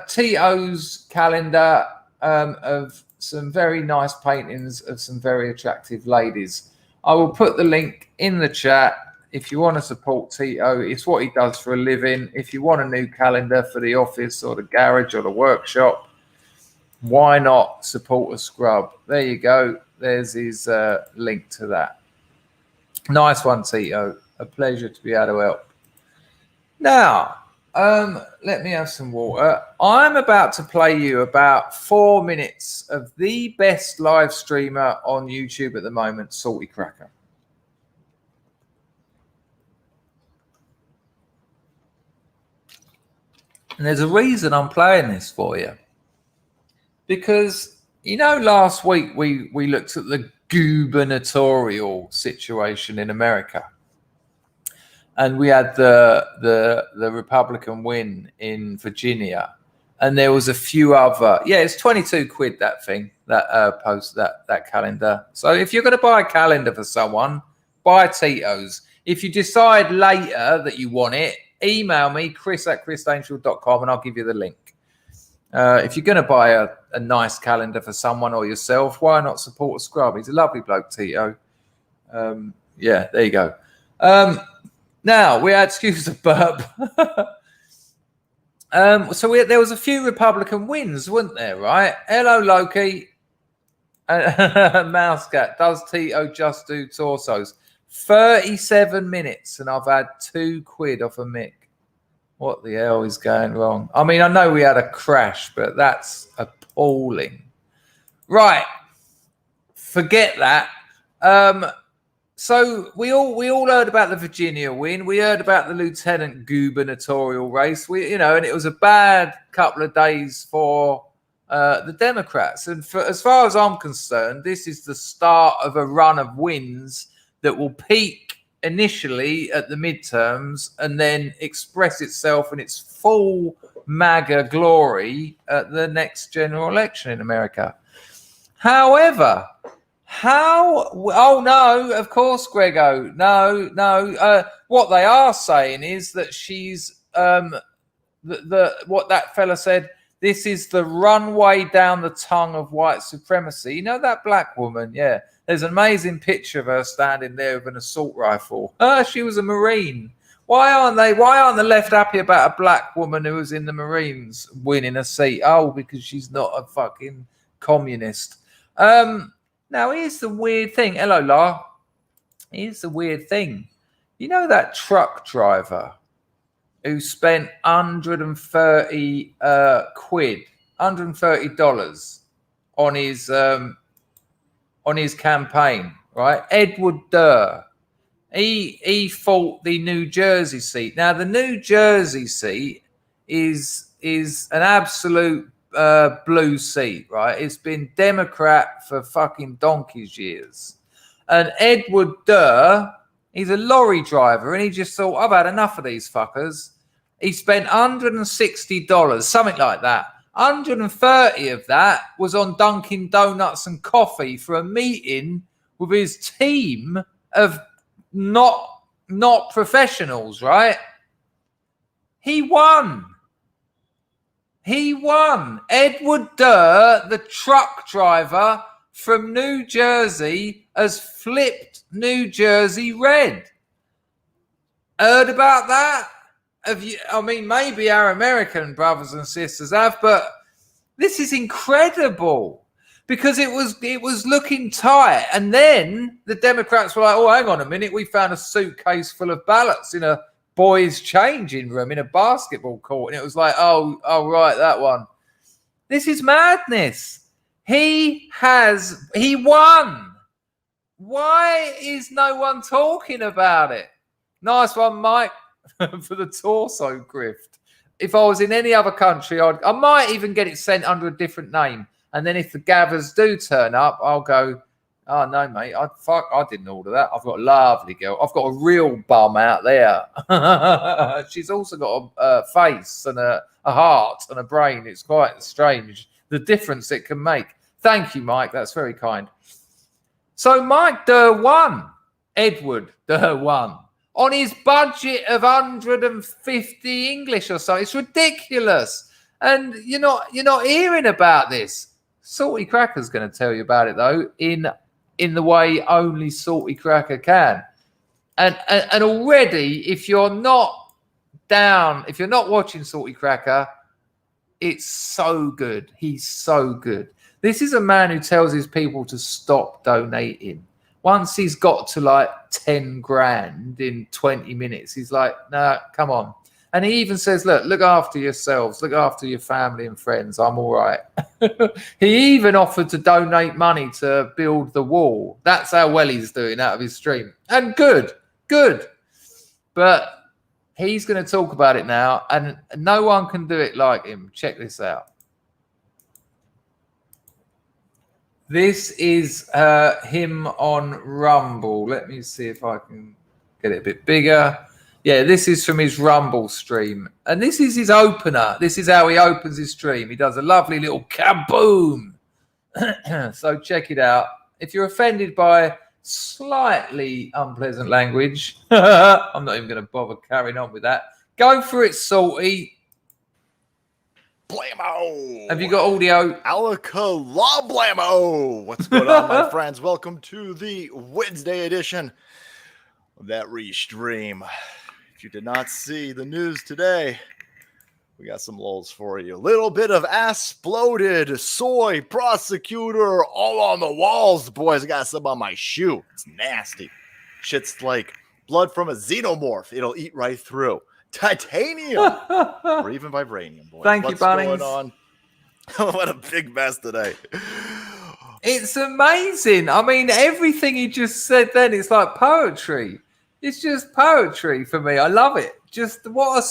Tito's calendar of some very nice paintings of some very attractive ladies. I will put the link in the chat. If you want to support Tito, it's what he does for a living. If you want a new calendar for the office or the garage or the workshop, why not support a scrub? There you go. There's his link to that. Nice one, Tito. A pleasure to be able to help. Now, let me have some water. I'm about to play you about 4 minutes of the best live streamer on YouTube at the moment, Salty Cracker. And there's a reason I'm playing this for you. Because, you know, last week we looked at the gubernatorial situation in America. And we had the Republican win in Virginia. And there was a few other, yeah, it's 22 quid, that thing, that post, that calendar. So if you're going to buy a calendar for someone, buy Tito's. If you decide later that you want it, email me, chris@chrisangel.com, and I'll give you the link. If you're going to buy a nice calendar for someone or yourself, why not support a scrub? He's a lovely bloke, Tito. Yeah, there you go. Now, we had, excuse the burp. So there was a few Republican wins, weren't there, right? Hello, Loki. Mousecat, does Tito just do torsos? 37 minutes, and I've had 2 quid off a Mick. What the hell is going wrong? I mean, I know we had a crash, but that's appalling. Right. Forget that. So we all heard about the Virginia win. We heard about the lieutenant gubernatorial race. And it was a bad couple of days for the Democrats. And as far as I'm concerned, this is the start of a run of wins that will peak initially at the midterms and then express itself in its full MAGA glory at the next general election in America. However, oh no, of course, Grego, no. What they are saying is that she's what that fella said. This is the runway down the tongue of white supremacy. You know that black woman? Yeah. There's an amazing picture of her standing there with an assault rifle. She was a Marine. Why aren't the left happy about a black woman who was in the Marines winning a seat? Oh, because she's not a fucking communist. Now, here's the weird thing. Hello, La. Here's the weird thing. You know that truck driver who spent $130 quid, $130 on his campaign, right? Edward Durr. He fought the New Jersey seat. Now, the New Jersey seat is an absolute blue seat, right? It's been Democrat for fucking donkey's years. And Edward Durr, he's a lorry driver, and he just thought, I've had enough of these fuckers. He spent $160, something like that. 130 of that was on Dunkin' Donuts and coffee for a meeting with his team of not professionals, right? He won. He won. Edward Durr, the truck driver from New Jersey, has flipped New Jersey red. Heard about that? Have you? I mean, maybe our American brothers and sisters have, but this is incredible because it was looking tight, and then the Democrats were like, "Oh, hang on a minute, we found a suitcase full of ballots in a boys' changing room in a basketball court," and it was like, "Oh, right, that one." This is madness. He won. Why is no one talking about it? Nice one, Mike, for the torso grift. If I was in any other country, I might even get it sent under a different name. And then if the gathers do turn up, I'll go, "Oh, no, mate, I didn't order that. I've got a lovely girl. I've got a real bum out there." She's also got a face and a heart and a brain. It's quite strange, the difference it can make. Thank you, Mike. That's very kind. So Mike Durr won. Edward Durr won. On his budget of 150 English or so. It's ridiculous. And you're not hearing about this. Salty Cracker's going to tell you about it, though, in the way only Salty Cracker can. And already, if you're not watching Salty Cracker, it's so good. He's so good. This is a man who tells his people to stop donating. Once he's got to like 10 grand in 20 minutes, he's like, "No, come on." And he even says, look after yourselves, look after your family and friends. I'm all right. He even offered to donate money to build the wall. That's how well he's doing out of his stream. And good. But he's going to talk about it now, and no one can do it like him. Check this out. This is him on Rumble. Let me see if I can get it a bit bigger. Yeah, this is from his Rumble stream. And this is his opener. This is how he opens his stream. He does a lovely little kaboom. So check it out. If you're offended by slightly unpleasant language, I'm not even going to bother carrying on with that. Go for it, Salty. Blammo! Have you got audio? Alaka blammo! What's going on, my friends? Welcome to the Wednesday edition of that restream. If you did not see the news today, we got some lulls for you. A little bit of ass-sploded soy prosecutor all on the walls, boys. I got some on my shoe. It's nasty. Shit's like blood from a xenomorph. It'll eat right through. Titanium or even vibranium, boys. Thank you, Bunnings. What's going on? What a big mess today. It's amazing. I mean, everything he just said then, it's like poetry. It's just poetry for me. I love it. Just what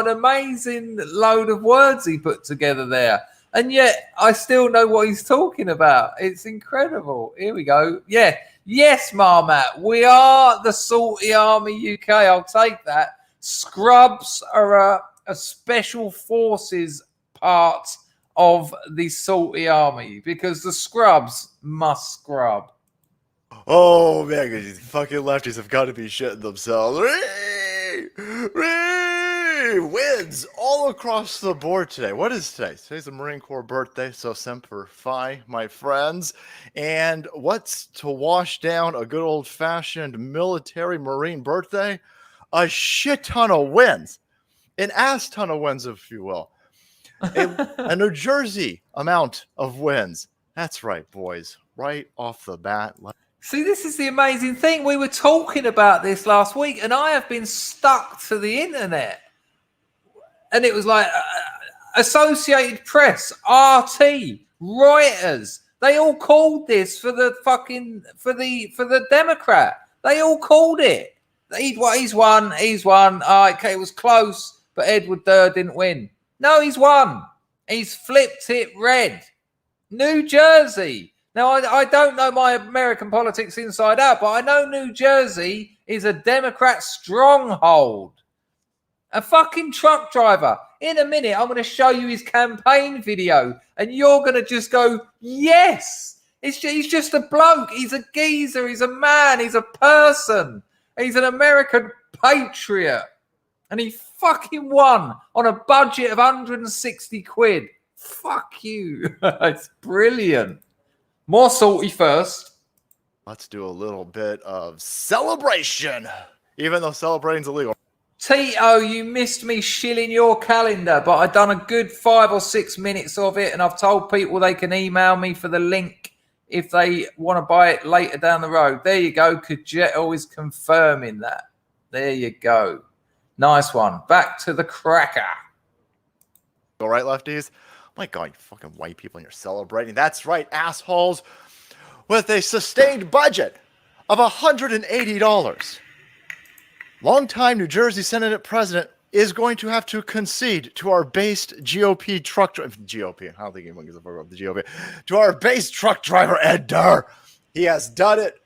an amazing load of words he put together there. And yet I still know what he's talking about. It's incredible. Here we go. Yeah. Yes, Marmat. We are the Salty Army UK. I'll take that. Scrubs are a special forces part of the Salty Army because the Scrubs must scrub. Oh man, these fucking lefties have got to be shitting themselves. Wins all across the board today. What is today? Today's the Marine Corps birthday, so Semper Fi, my friends. And what's to wash down a good old-fashioned military Marine birthday? A shit ton of wins. An ass ton of wins, if you will. A New Jersey amount of wins. That's right, boys. Right off the bat. See, this is the amazing thing. We were talking about this last week, and I have been stuck to the internet. And it was like Associated Press, RT, Reuters. They all called this for the Democrat. They all called it. He's won. Okay, it was close, but Edward Durr didn't win. No, he's won. He's flipped it red. New Jersey. Now, I don't know my American politics inside out, but I know New Jersey is a Democrat stronghold. A fucking truck driver. In a minute, I'm going to show you his campaign video, and you're going to just go, yes. He's just a bloke. He's a geezer. He's a man. He's a person. He's an American patriot. And he fucking won on a budget of 160 quid. Fuck you. It's brilliant. More salty first. Let's do a little bit of celebration, even though celebrating's illegal. Tito, you missed me shilling your calendar, but I've done a good 5 or 6 minutes of it, and I've told people they can email me for the link if they want to buy it later down the road. There you go. Kajetto is confirming that. There you go. Nice one. Back to the cracker. All right, lefties? Oh my God, you fucking white people, and you're celebrating. That's right, assholes. With a sustained budget of $180. Longtime New Jersey Senate President is going to have to concede to our based GOP truck driver. GOP, I don't think anyone gives a fuck about the GOP. To our based truck driver, Ed Durr. He has done it.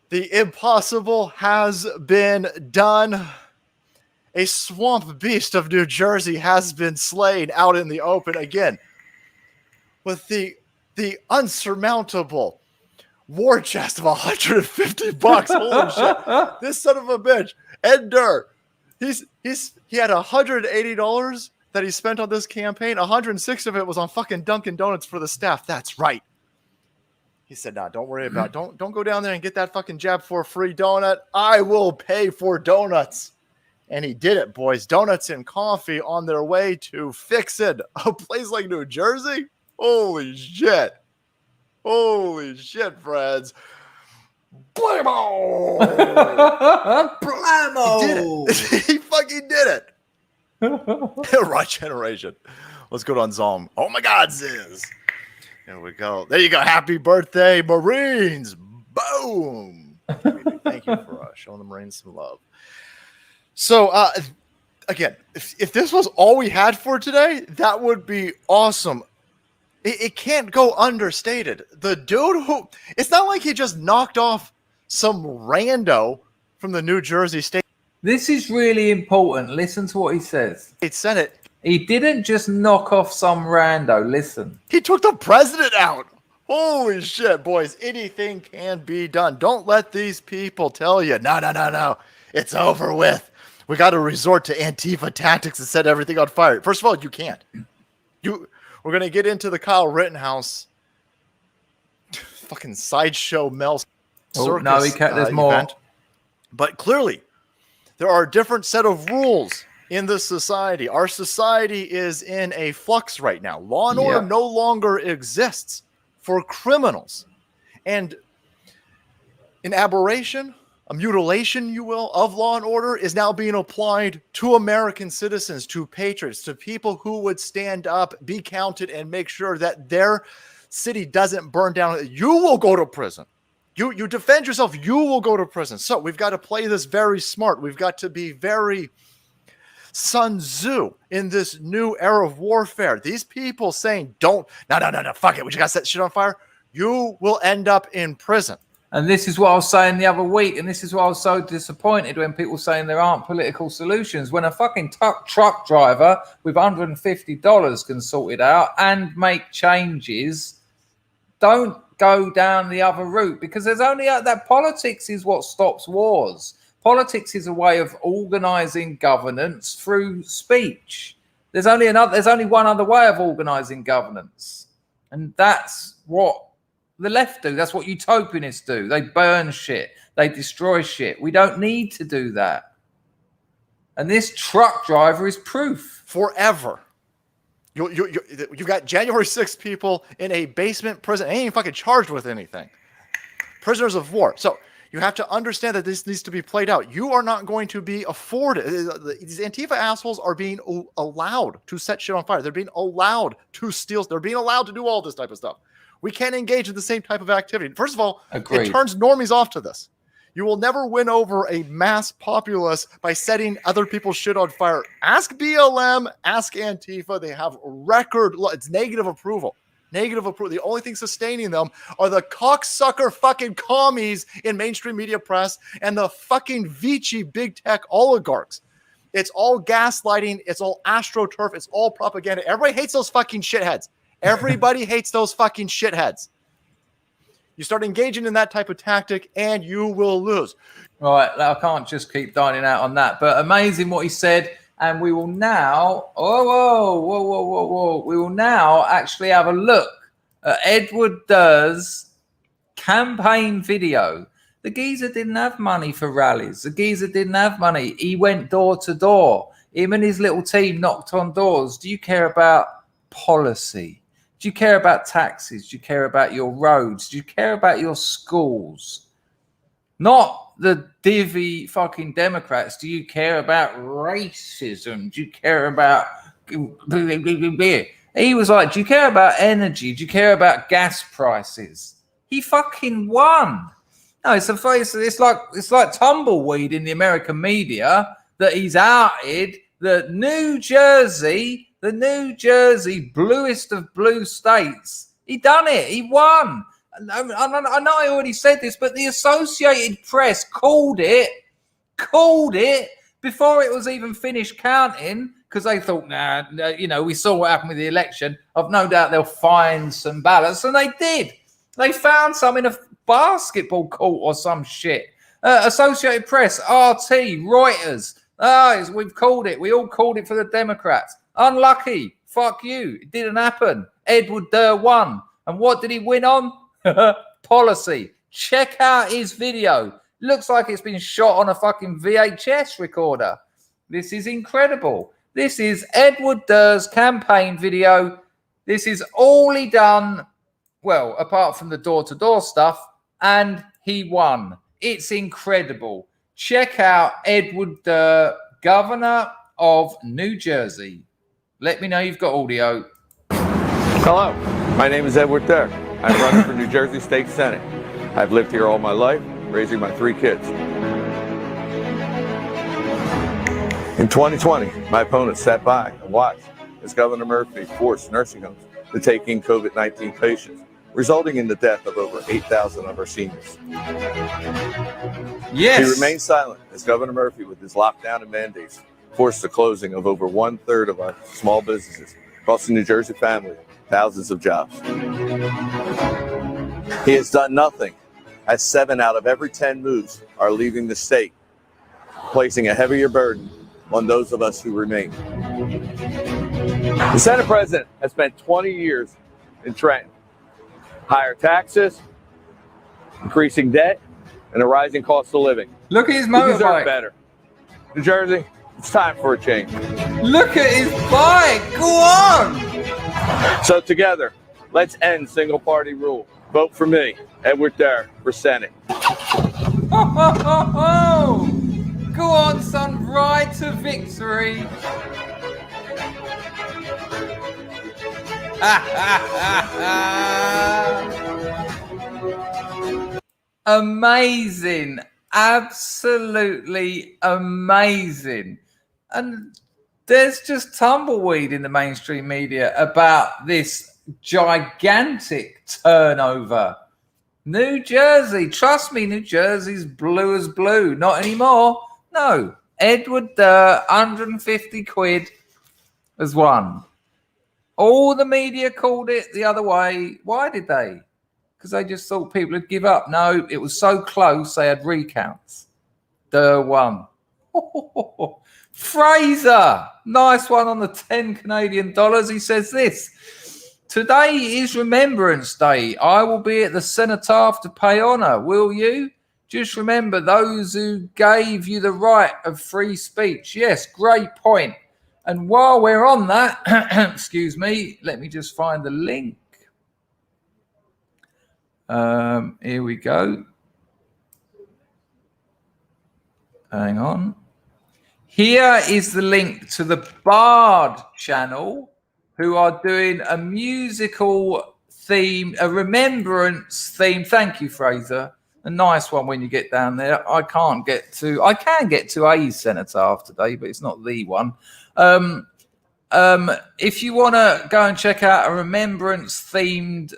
The impossible has been done. A swamp beast of New Jersey has been slain out in the open again. With the unsurmountable war chest of $150. Holy shit. This son of a bitch, Ed Durr, he had $180 that he spent on this campaign. 106 of it was on fucking Dunkin' Donuts for the staff. That's right. He said, nah, don't worry about it. Don't go down there and get that fucking jab for a free donut. I will pay for donuts. And he did it, boys. Donuts and coffee on their way to Fix It, a place like New Jersey. Holy shit. Holy shit, friends. Blammo! Blammo! He did it. He fucking did it. Right generation. Let's go on Zoom. Oh my God, Ziz. There we go. There you go. Happy birthday, Marines. Boom. Thank you for showing the Marines some love. So, again, if this was all we had for today, that would be awesome. It can't go understated. The dude who, it's not like he just knocked off some rando from the New Jersey State. This is really important. Listen to what he says. Senate. He didn't just knock off some rando. Listen. He took the president out. Holy shit, boys. Anything can be done. Don't let these people tell you, no. It's over with. We got to resort to Antifa tactics and set everything on fire. First of all, you can't. We're going to get into the Kyle Rittenhouse fucking sideshow Mel circus no, he can't. There's more. Event. But clearly, there are a different set of rules in this society. Our society is in a flux right now. Law and order no longer exists for criminals. And an aberration, a mutilation, you will, of law and order is now being applied to American citizens, to patriots, to people who would stand up, be counted, and make sure that their city doesn't burn down. You will go to prison. You defend yourself, you will go to prison. So we've got to play this very smart. We've got to be very Sun Tzu in this new era of warfare. These people saying, no, fuck it, we just got to set shit on fire. You will end up in prison. And this is what I was saying the other week, and this is why I was so disappointed when people saying there aren't political solutions. When a fucking truck driver with $150 can sort it out and make changes, don't go down the other route, because there's only that politics is what stops wars. Politics is a way of organizing governance through speech. There's only one other way of organizing governance, and that's what the left do. That's what utopianists do. They burn shit. They destroy shit. We don't need to do that. And this truck driver is proof. Forever. You got January 6th people in a basement prison. They ain't even fucking charged with anything. Prisoners of war. So you have to understand that this needs to be played out. You are not going to be afforded. These Antifa assholes are being allowed to set shit on fire. They're being allowed to steal. They're being allowed to do all this type of stuff. We can't engage in the same type of activity. First of all, Agreed. It turns normies off to this. You will never win over a mass populace by setting other people's shit on fire. Ask BLM, ask Antifa. They have it's negative approval. Negative approval. The only thing sustaining them are the cocksucker fucking commies in mainstream media press and the fucking Vici big tech oligarchs. It's all gaslighting. It's all astroturf. It's all propaganda. Everybody hates those fucking shitheads. Everybody hates those fucking shitheads. You start engaging in that type of tactic and you will lose. Right, I can't just keep dining out on that. But amazing what he said. And we will now, we will now actually have a look at Edward Durr's campaign video. The geezer didn't have money for rallies. The geezer didn't have money. He went door to door. Him and his little team knocked on doors. Do you care about policy? Do you care about taxes? Do you care about your roads? Do you care about your schools? Not the divvy fucking Democrats. Do you care about racism? Do you care about... He was like, do you care about energy? Do you care about gas prices? He fucking won. No, it's like tumbleweed in the American media that he's outed that New Jersey, the New Jersey bluest of blue states, he done it. He won. I know I already said this, but the Associated Press called it before it was even finished counting, because they thought, we saw what happened with the election. I've no doubt they'll find some ballots, and they did. They found some in a basketball court or some shit. Associated Press, RT, Reuters. We've called it. We all called it for the Democrats. Unlucky. Fuck you. It didn't happen. Edward Durr won. And what did he win on? Policy. Check out his video. Looks like it's been shot on a fucking VHS recorder. This is incredible. This is Edward Durr's campaign video. This is all he done, well, apart from the door-to-door stuff, and he won. It's incredible. Check out Edward Durr, Governor of New Jersey. Let me know you've got audio. Hello, my name is Edward Durr. I'm running for New Jersey State Senate. I've lived here all my life, raising my 3 kids. In 2020, my opponent sat by and watched as Governor Murphy forced nursing homes to take in COVID-19 patients, resulting in the death of over 8,000 of our seniors. Yes. He remained silent as Governor Murphy, with his lockdown and mandates, forced the closing of over 1/3 of our small businesses, costing New Jersey families thousands of jobs. He has done nothing, as 7 out of every 10 moves are leaving the state, placing a heavier burden on those of us who remain. The Senate President has spent 20 years in Trenton. Higher taxes, increasing debt, and a rising cost of living. Look at his We deserve motorbike. better. New Jersey, it's time for a change. Look at his bike. Go on. So together, let's end single-party rule. Vote for me, Edward Durr, for Senate. Go on, son. Ride to victory. Amazing. Absolutely amazing. And there's just tumbleweed in the mainstream media about this gigantic turnover. New Jersey, trust me, New Jersey's blue as blue. Not anymore. No. Edward Durr, 150 quid has won. All the media called it the other way. Why did they? Because they just thought people would give up. No, it was so close, they had recounts. Durr won. Fraser, nice one on the 10 Canadian dollars. He says this: today is Remembrance Day. I will be at the cenotaph to pay honor. Will you? Just remember those who gave you the right of free speech. Yes, great point. And while we're on that, excuse me, let me just find the link. Here we go. Hang on. Here is the link to the Bard channel, who are doing a musical theme, a remembrance theme. Thank you, Fraser. A nice one when you get down there. I can get to a cenotaph today, but it's not the one. If you want to go and check out a remembrance themed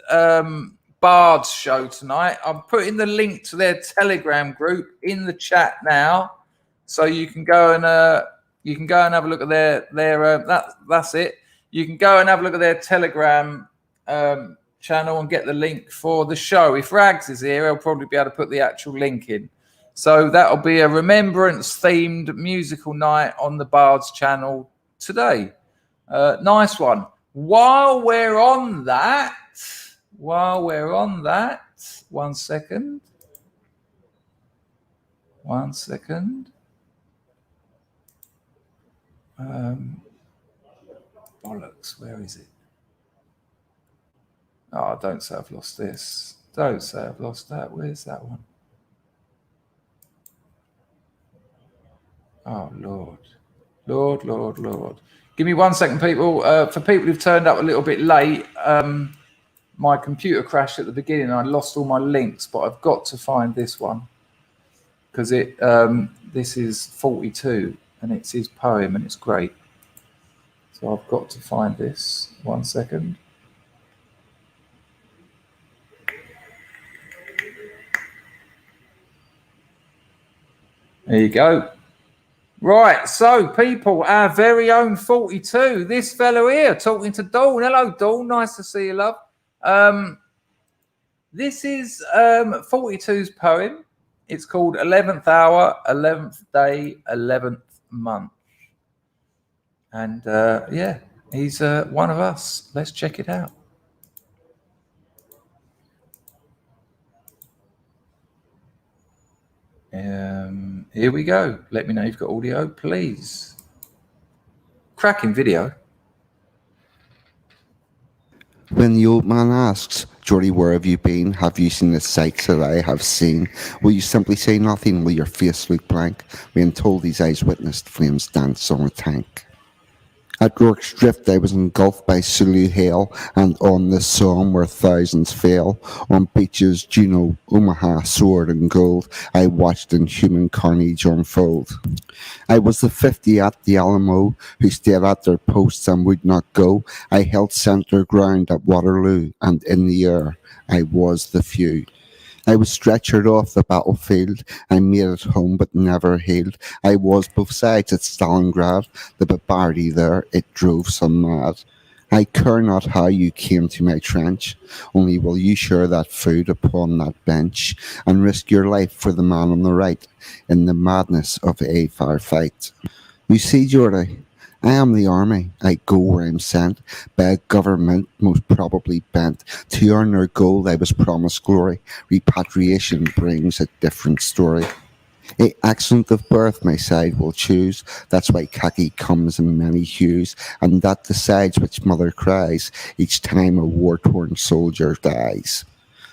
Bard's show tonight, I'm putting the link to their Telegram group in the chat now, so you can go and have a look at their that's it. You can go and have a look at their Telegram channel and get the link for the show. If Rags is here, he'll probably be able to put the actual link in. So that'll be a remembrance-themed musical night on the Bards channel today. Nice one. While we're on that, one second. Bollocks, where is it? Oh, don't say I've lost this. Don't say I've lost that. Where's that one? Oh, Lord. Lord. Give me 1 second, people. For people who've turned up a little bit late, my computer crashed at the beginning and I lost all my links, but I've got to find this one because this is 42 and it's his poem and it's great. So I've got to find this. 1 second. There you go. Right, so people, our very own 42, this fellow here talking to Dawn. Hello, Dawn. Nice to see you, love. This is 42's poem. It's called 11th Hour, 11th Day, 11th Month. And yeah, he's one of us. Let's check it out. Here we go. Let me know you've got audio, please. Cracking video. When the old man asks, Geordie, where have you been? Have you seen the sights that I have seen? Will you simply say nothing? Will your face look blank? Being told his eyes witnessed flames dance on a tank. At Rorke's Drift I was engulfed by Sulu hail, and on the Somme where thousands fell, on beaches Juno, Omaha, sword and gold, I watched inhuman carnage unfold. I was the 50 at the Alamo, who stayed at their posts and would not go. I held centre ground at Waterloo, and in the air I was the few. I was stretchered off the battlefield. I made it home but never healed. I was both sides at Stalingrad. The barbarity there, it drove some mad. I care not how you came to my trench, only will you share that food upon that bench and risk your life for the man on the right in the madness of a fair fight. You see, Geordie, I am the army. I go where I'm sent by a government most probably bent. To earn their gold I was promised glory. Repatriation brings a different story. A accent of birth my side will choose. That's why khaki comes in many hues, and that decides which mother cries each time a war-torn soldier dies.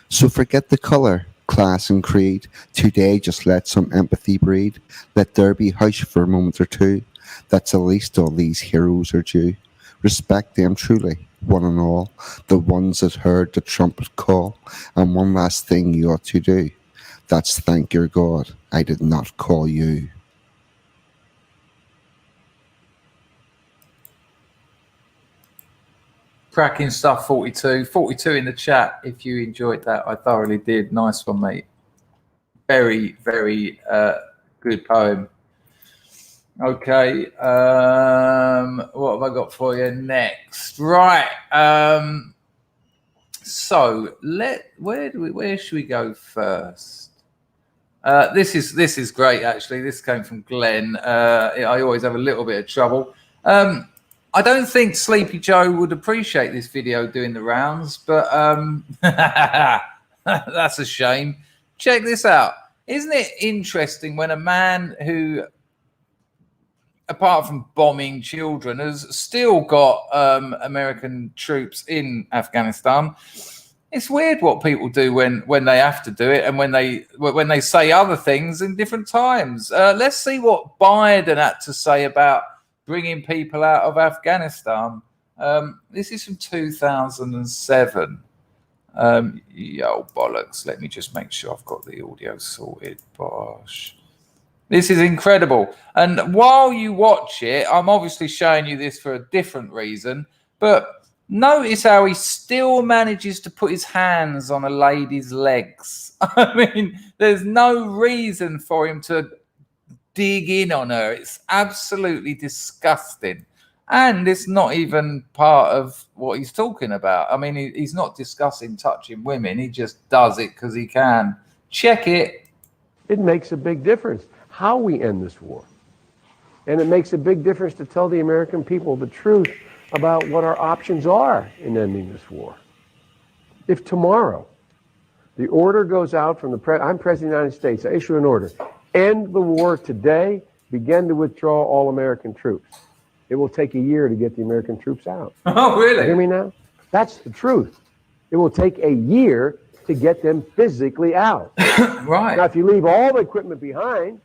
So forget the colour, class and creed. Today just let some empathy breed. Let there be hush for a moment or two. That's the least all these heroes are due. Respect them truly, one and all, the ones that heard the trumpet call. And one last thing you ought to do. That's thank your God I did not call you. Cracking stuff, 42. 42 in the chat if you enjoyed that. I thoroughly did. Nice one, mate. Very, very good poem. Okay, what have I got for you next? Right, so where should we go first? This is great actually. This came from Glenn. I always have a little bit of trouble. I don't think Sleepy Joe would appreciate this video doing the rounds, but that's a shame. Check this out. Isn't it interesting when a man who, apart from bombing children, has still got American troops in Afghanistan? It's weird what people do when they have to do it and when they say other things in different times. Let's see what Biden had to say about bringing people out of Afghanistan. This is from 2007. Yo, bollocks. Let me just make sure I've got the audio sorted. Bosh. This is incredible. And while you watch it, I'm obviously showing you this for a different reason, but notice how he still manages to put his hands on a lady's legs. I mean, there's no reason for him to dig in on her. It's absolutely disgusting. And it's not even part of what he's talking about. I mean, he's not discussing touching women. He just does it because he can. Check it. It makes a big difference how we end this war. And it makes a big difference to tell the American people the truth about what our options are in ending this war. If tomorrow the order goes out from I'm President of the United States, I issue an order, end the war today, begin to withdraw all American troops. It will take a year to get the American troops out. Oh, really? You hear me now? That's the truth. It will take a year to get them physically out. Right. Now, if you leave all the equipment behind,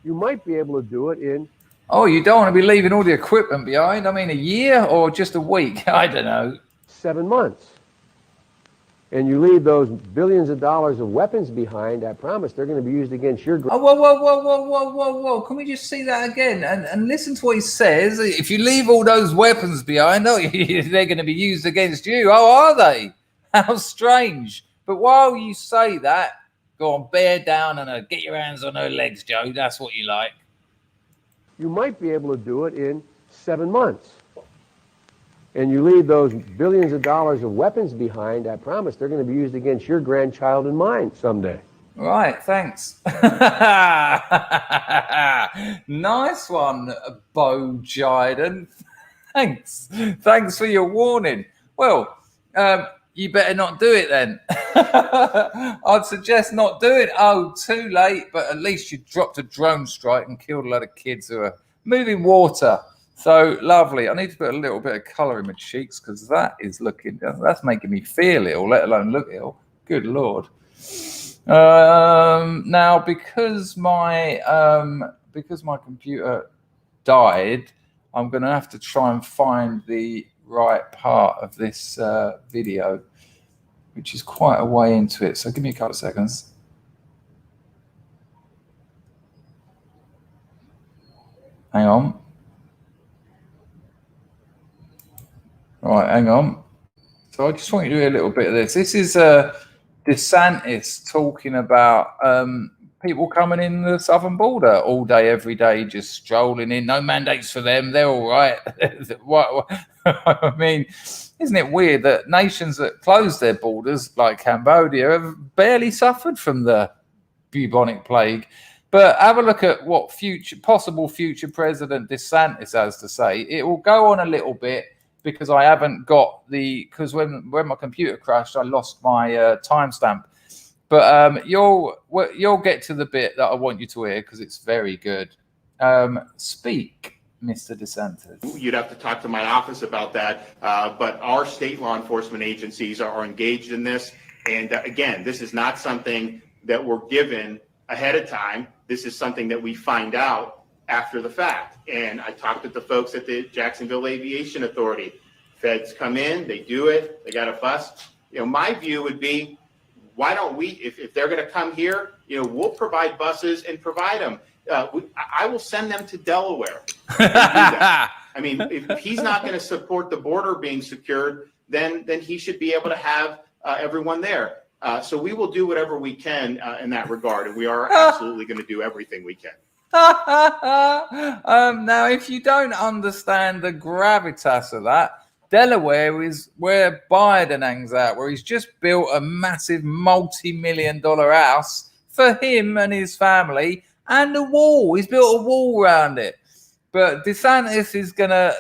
you might be able to do it in... Oh, you don't want to be leaving all the equipment behind? I mean, a year or just a week? I don't know. 7 months. And you leave those billions of dollars of weapons behind, I promise they're going to be used against your... Oh, whoa. Can we just see that again? And listen to what he says. If you leave all those weapons behind, oh, they're going to be used against you. Oh, are they? How strange. But while you say that, go on, bear down and get your hands on her legs, Joe. That's what you like. You might be able to do it in 7 months. And you leave those billions of dollars of weapons behind, I promise they're going to be used against your grandchild and mine someday. Right, thanks. Nice one, Bo Jiden. Thanks. Thanks for your warning. Well, you better not do it then. I'd suggest not do it. Oh, too late, but at least you dropped a drone strike and killed a lot of kids who are moving water. So lovely. I need to put a little bit of colour in my cheeks because that is that's making me feel ill, let alone look ill. Good Lord. Now, because my computer died, I'm going to have to try and find the right part of this video, which is quite a way into it. So give me a couple of seconds. Hang on. Right, hang on. So I just want you to do a little bit of this. This is DeSantis talking about people coming in the southern border all day, every day, just strolling in. No mandates for them. They're all right. I mean, isn't it weird that nations that close their borders, like Cambodia, have barely suffered from the bubonic plague? But have a look at what possible future President DeSantis has to say. It will go on a little bit, because I haven't got because when my computer crashed, I lost my timestamp. But you'll get to the bit that I want you to hear because it's very good. Speak, Mr. DeSantis. You'd have to talk to my office about that. But our state law enforcement agencies are engaged in this. And again, this is not something that we're given ahead of time. This is something that we find out after the fact. And I talked with the folks at the Jacksonville Aviation Authority. Feds come in, they do it, they got a bus. My view would be, why don't we, if they're going to come here, we'll provide buses and provide them. I will send them to Delaware. I mean, if he's not going to support the border being secured, then he should be able to have everyone there. So we will do whatever we can in that regard. And we are absolutely going to do everything we can. Now, if you don't understand the gravitas of that, Delaware is where Biden hangs out, where he's just built a massive multi-million-dollar house for him and his family and a wall. He's built a wall around it. But DeSantis is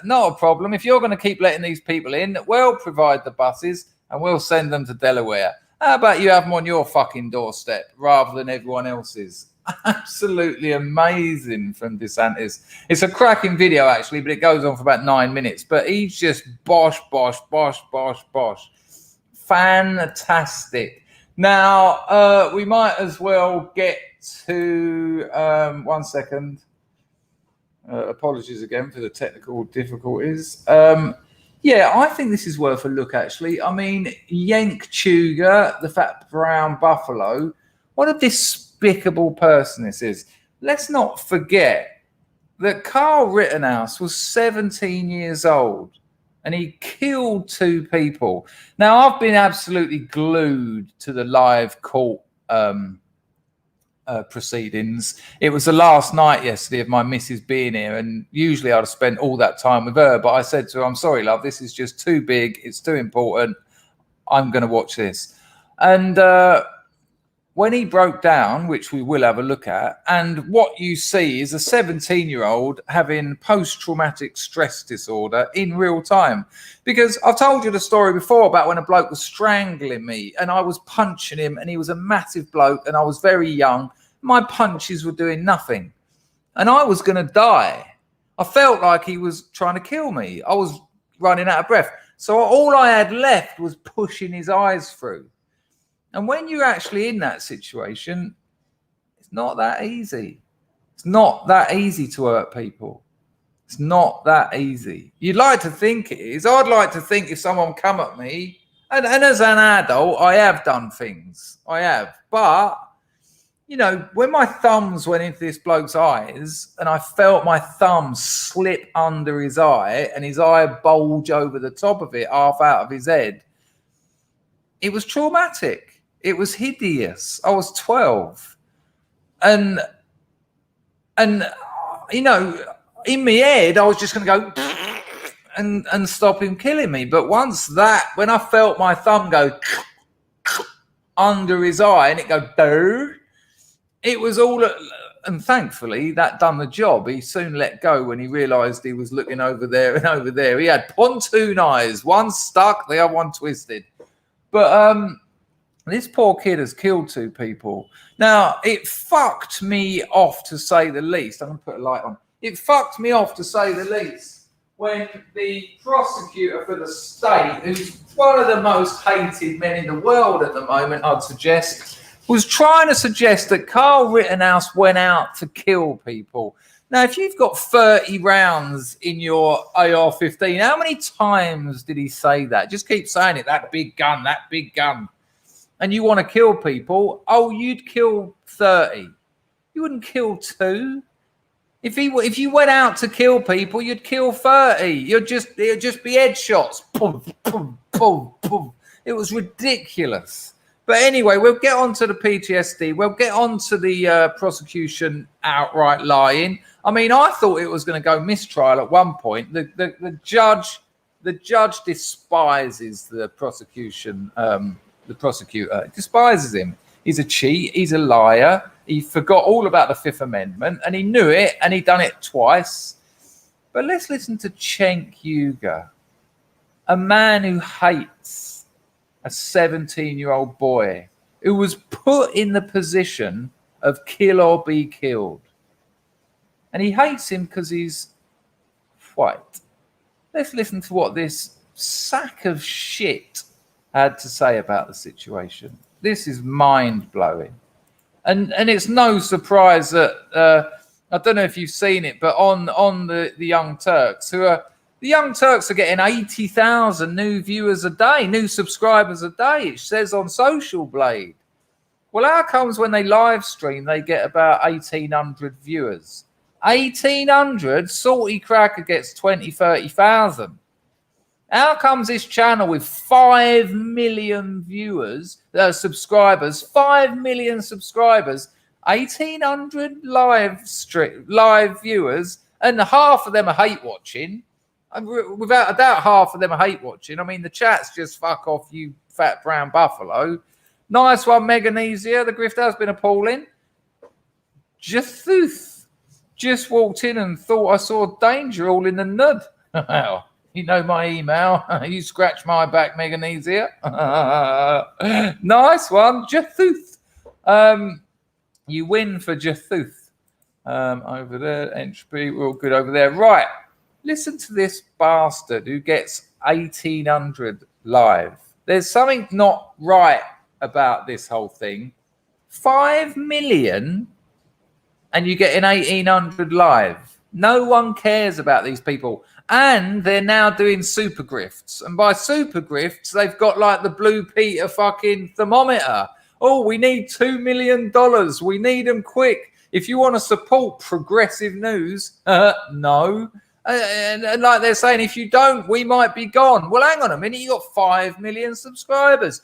not a problem. If you're going to keep letting these people in, we'll provide the buses and we'll send them to Delaware. How about you have them on your fucking doorstep rather than everyone else's? Absolutely amazing from DeSantis. It's a cracking video, actually, but it goes on for about 9 minutes. But he's just bosh. Fantastic. Now, we might as well get to 1 second. Apologies again for the technical difficulties. Yeah, I think this is worth a look, actually. I mean, Yank Chuga, the fat brown buffalo, what a despicable person this is. Let's not forget that Carl Rittenhouse was 17 years old and he killed 2 people. Now, I've been absolutely glued to the live court proceedings. It was the last night yesterday of my missus being here, and usually I'd have spent all that time with her, but I said to her, I'm sorry, love, this is just too big, it's too important, I'm going to watch this. And when he broke down, which we will have a look at, and what you see is a 17-year-old having post-traumatic stress disorder in real time. Because I've told you the story before about when a bloke was strangling me and I was punching him, and he was a massive bloke and I was very young. My punches were doing nothing and I was going to die. I felt like he was trying to kill me. I was running out of breath. So all I had left was pushing his eyes through. And when you're actually in that situation, it's not that easy. It's not that easy to hurt people. It's not that easy. You'd like to think it is. I'd like to think if someone come at me, and as an adult, I have done things. I have. But, you know, when my thumbs went into this bloke's eyes and I felt my thumb slip under his eye and his eye bulge over the top of it, half out of his head, it was traumatic. It was hideous. I was 12. And you know, in my head, I was just going to go and stop him killing me. But when I felt my thumb go under his eye and it go, it was all, and thankfully that done the job. He soon let go when he realised he was looking over there and over there. He had pontoon eyes, one stuck, the other one twisted. But this poor kid has killed 2 people. Now, it fucked me off, to say the least. I'm going to put a light on. It fucked me off, to say the least, when the prosecutor for the state, who's one of the most hated men in the world at the moment, I'd suggest, was trying to suggest that Carl Rittenhouse went out to kill people. Now, if you've got 30 rounds in your AR-15, how many times did he say that? Just keep saying it, that big gun, that big gun. And you want to kill people, you'd kill 30. You wouldn't kill 2. If you went out to kill people, you'd kill 30. It'd just be headshots. Boom, boom, boom, boom. It was ridiculous. But anyway, we'll get on to the PTSD. We'll get on to the prosecution outright lying. I mean, I thought it was going to go mistrial at one point. The judge despises the prosecution. The prosecutor despises him. He's a cheat. He's a liar. He forgot all about the Fifth Amendment, and he knew it, and he done it twice. But let's listen to Cenk Uygur, a man who hates a 17-year-old boy who was put in the position of kill or be killed. And he hates him because he's white. Let's listen to what this sack of shit had to say about the situation. This is mind-blowing. And it's no surprise that, I don't know if you've seen it, but on the Young Turks, the Young Turks are getting 80,000 new viewers a day, new subscribers a day, it says on Social Blade. Well, how comes when they live stream, they get about 1,800 viewers? 1,800? Salty Cracker gets 20, 30,000. How comes this channel with 5 million viewers, subscribers, 5 million subscribers, 1,800 live viewers, and half of them are hate watching? Without a doubt, half of them are hate watching. I mean, the chat's just fuck off, you fat brown buffalo. Nice one, Meganesia. The grift has been appalling. Jathuth just walked in and thought I saw danger all in the nud. Well, you know my email. You scratch my back, Meganesia. Nice one, Jathuth. You win for Jathuth. Over there, entropy, we're all good over there. Right, listen to this bastard who gets 1,800 live. There's something not right about this whole thing. 5 million and you get an 1,800 live. No one cares about these people. And they're now doing super grifts. And by super grifts, they've got like the Blue Peter fucking thermometer. Oh, we need $2 million. We need them quick. If you want to support progressive news, no. And like they're saying, if you don't, we might be gone. Well, hang on a minute. You got 5 million subscribers.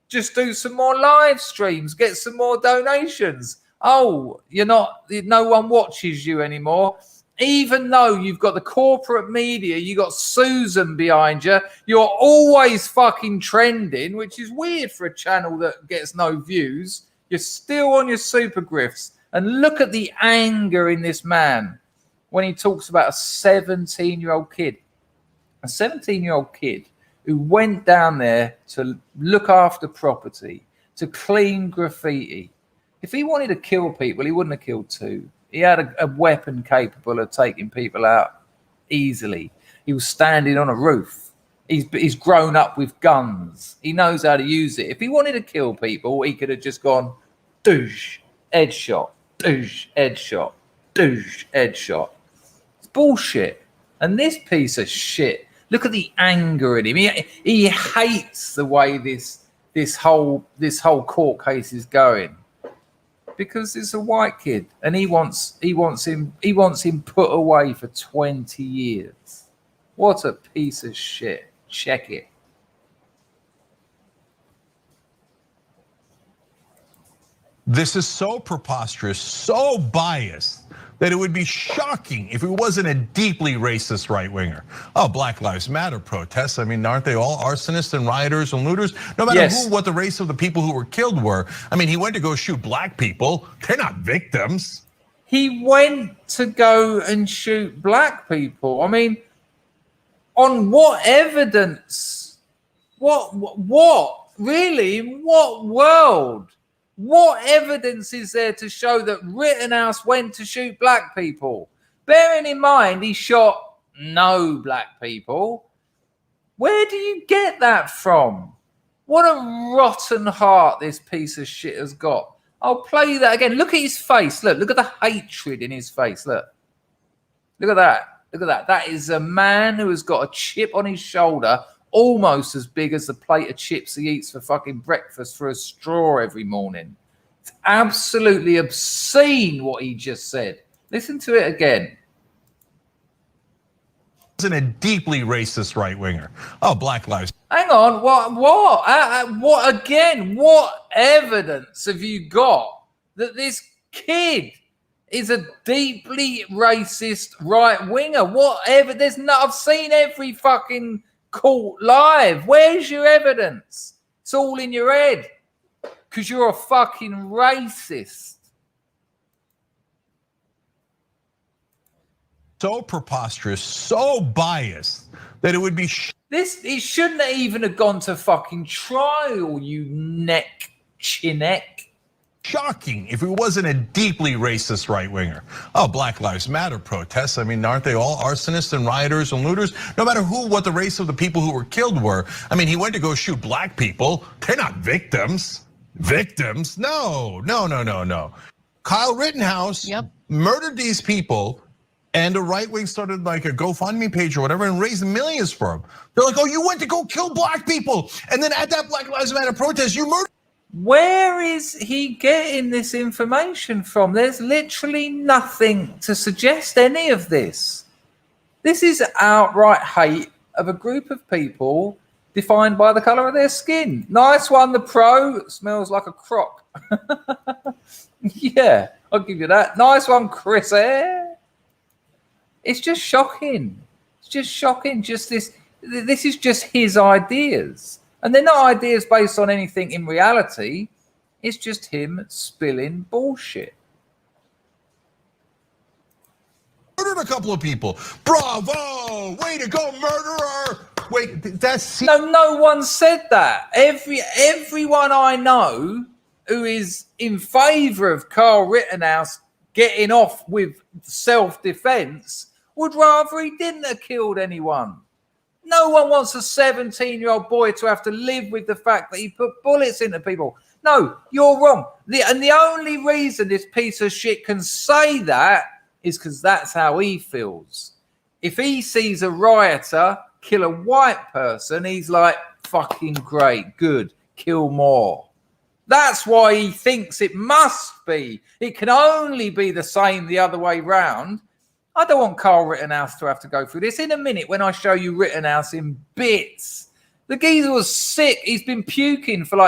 Just do some more live streams. Get some more donations. Oh, no one watches you anymore. Even though you've got the corporate media, you got Susan behind you, you're always fucking trending, which is weird for a channel that gets no views. You're still on your super grifts. And look at the anger in this man when he talks about a 17-year-old kid. A 17-year-old kid who went down there to look after property, to clean graffiti. If he wanted to kill people, he wouldn't have killed two. He had a weapon capable of taking people out easily. He was standing on a roof. He's grown up with guns. He knows how to use it. If he wanted to kill people, he could have just gone, douche, headshot, douche, headshot, douche, headshot. It's bullshit. And this piece of shit, look at the anger in him. He hates the way this whole court case is going. Because it's a white kid, and he wants him put away for 20 years. What a piece of shit. Check it. This is so preposterous, so biased, that it would be shocking if it wasn't a deeply racist right-winger. Oh, Black Lives Matter protests. I mean, aren't they all arsonists and rioters and looters? No matter what the race of the people who were killed were. I mean, he went to go shoot black people. They're not victims. He went to go and shoot black people. I mean, on what evidence? What? Really? In what world? What evidence is there to show that Rittenhouse went to shoot black people? Bearing in mind, he shot no black people. Where do you get that from? What a rotten heart this piece of shit has got. I'll play that again. Look at his face. Look at the hatred in his face. Look at that. Look at that. That is a man who has got a chip on his shoulder almost as big as the plate of chips he eats for fucking breakfast for a straw every morning. It's absolutely obscene what he just said. Listen to it again. Isn't a deeply racist right-winger. Oh, Black Lives. Hang on, what again? What evidence have you got that this kid is a deeply racist right-winger? I've seen every fucking court live. Where's your evidence? It's all in your head because you're a fucking racist. So preposterous, so biased that it would be It shouldn't even have gone to fucking trial, you chinek. Shocking if it wasn't a deeply racist right-winger. Oh, Black Lives Matter protests. I mean, aren't they all arsonists and rioters and looters? No matter what the race of the people who were killed were. I mean, he went to go shoot black people. They're not victims. Victims? No. Kyle Rittenhouse murdered these people, and the right wing started like a GoFundMe page or whatever and raised millions for him. They're like, oh, you went to go kill black people. And then at that Black Lives Matter protest, you murdered. Where is he getting this information from? There's literally nothing to suggest any of this. This is outright hate of a group of people defined by the color of their skin. Nice one, the pro. Smells like a crock. Yeah, I'll give you that. Nice one, Chris. It's just shocking. It's just shocking. This is just his ideas. And they're not ideas based on anything in reality. It's just him spilling bullshit. Murdered a couple of people. Bravo! Way to go, murderer! Wait, that's no one said that. Everyone I know who is in favor of Carl Rittenhouse getting off with self-defense would rather he didn't have killed anyone. No one wants a 17-year-old boy to have to live with the fact that he put bullets into people. No, you're wrong. And the only reason this piece of shit can say that is because that's how he feels. If he sees a rioter kill a white person, he's like, fucking great, good, kill more. That's why he thinks it must be. It can only be the same the other way round. I don't want Carl Rittenhouse to have to go through this. In a minute, when I show you Rittenhouse in bits, the geezer was sick. He's been puking for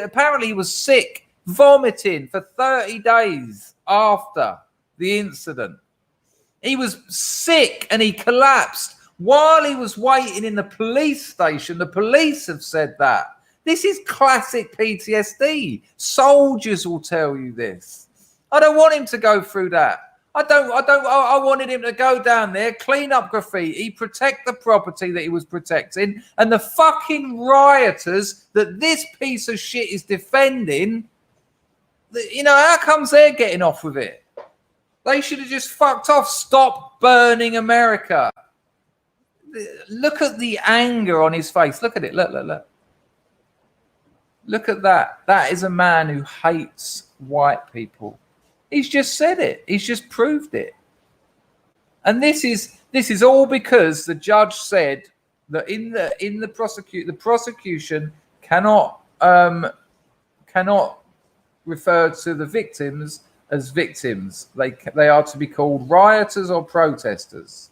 apparently he was sick vomiting for 30 days after the incident. He was sick and he collapsed while he was waiting in the police station. The police have said that. This is classic PTSD. Soldiers will tell you this. I don't want him to go through that. I wanted him to go down there, clean up graffiti, protect the property that he was protecting, and the fucking rioters that this piece of shit is defending, you know, how comes they're getting off with it? They should have just fucked off. Stop burning America. Look at the anger on his face. Look at it. Look. Look at that. That is a man who hates white people. He's just said it. He's just proved it. And this is all because the judge said that the prosecution cannot refer to the victims as victims. They are to be called rioters or protesters.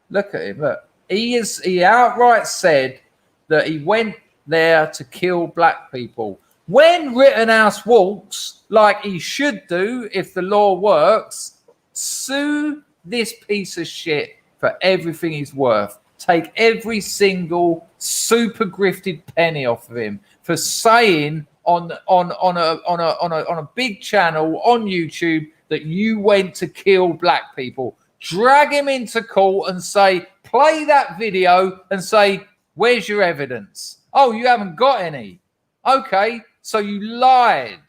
Look at him. Look. He outright said that he went there to kill black people. When Rittenhouse walks, like he should do if the law works, sue this piece of shit for everything he's worth. Take every single super grifted penny off of him for saying on a big channel on YouTube that you went to kill black people. Drag him into court and say, play that video and say, where's your evidence? Oh, you haven't got any. Okay, so you lied.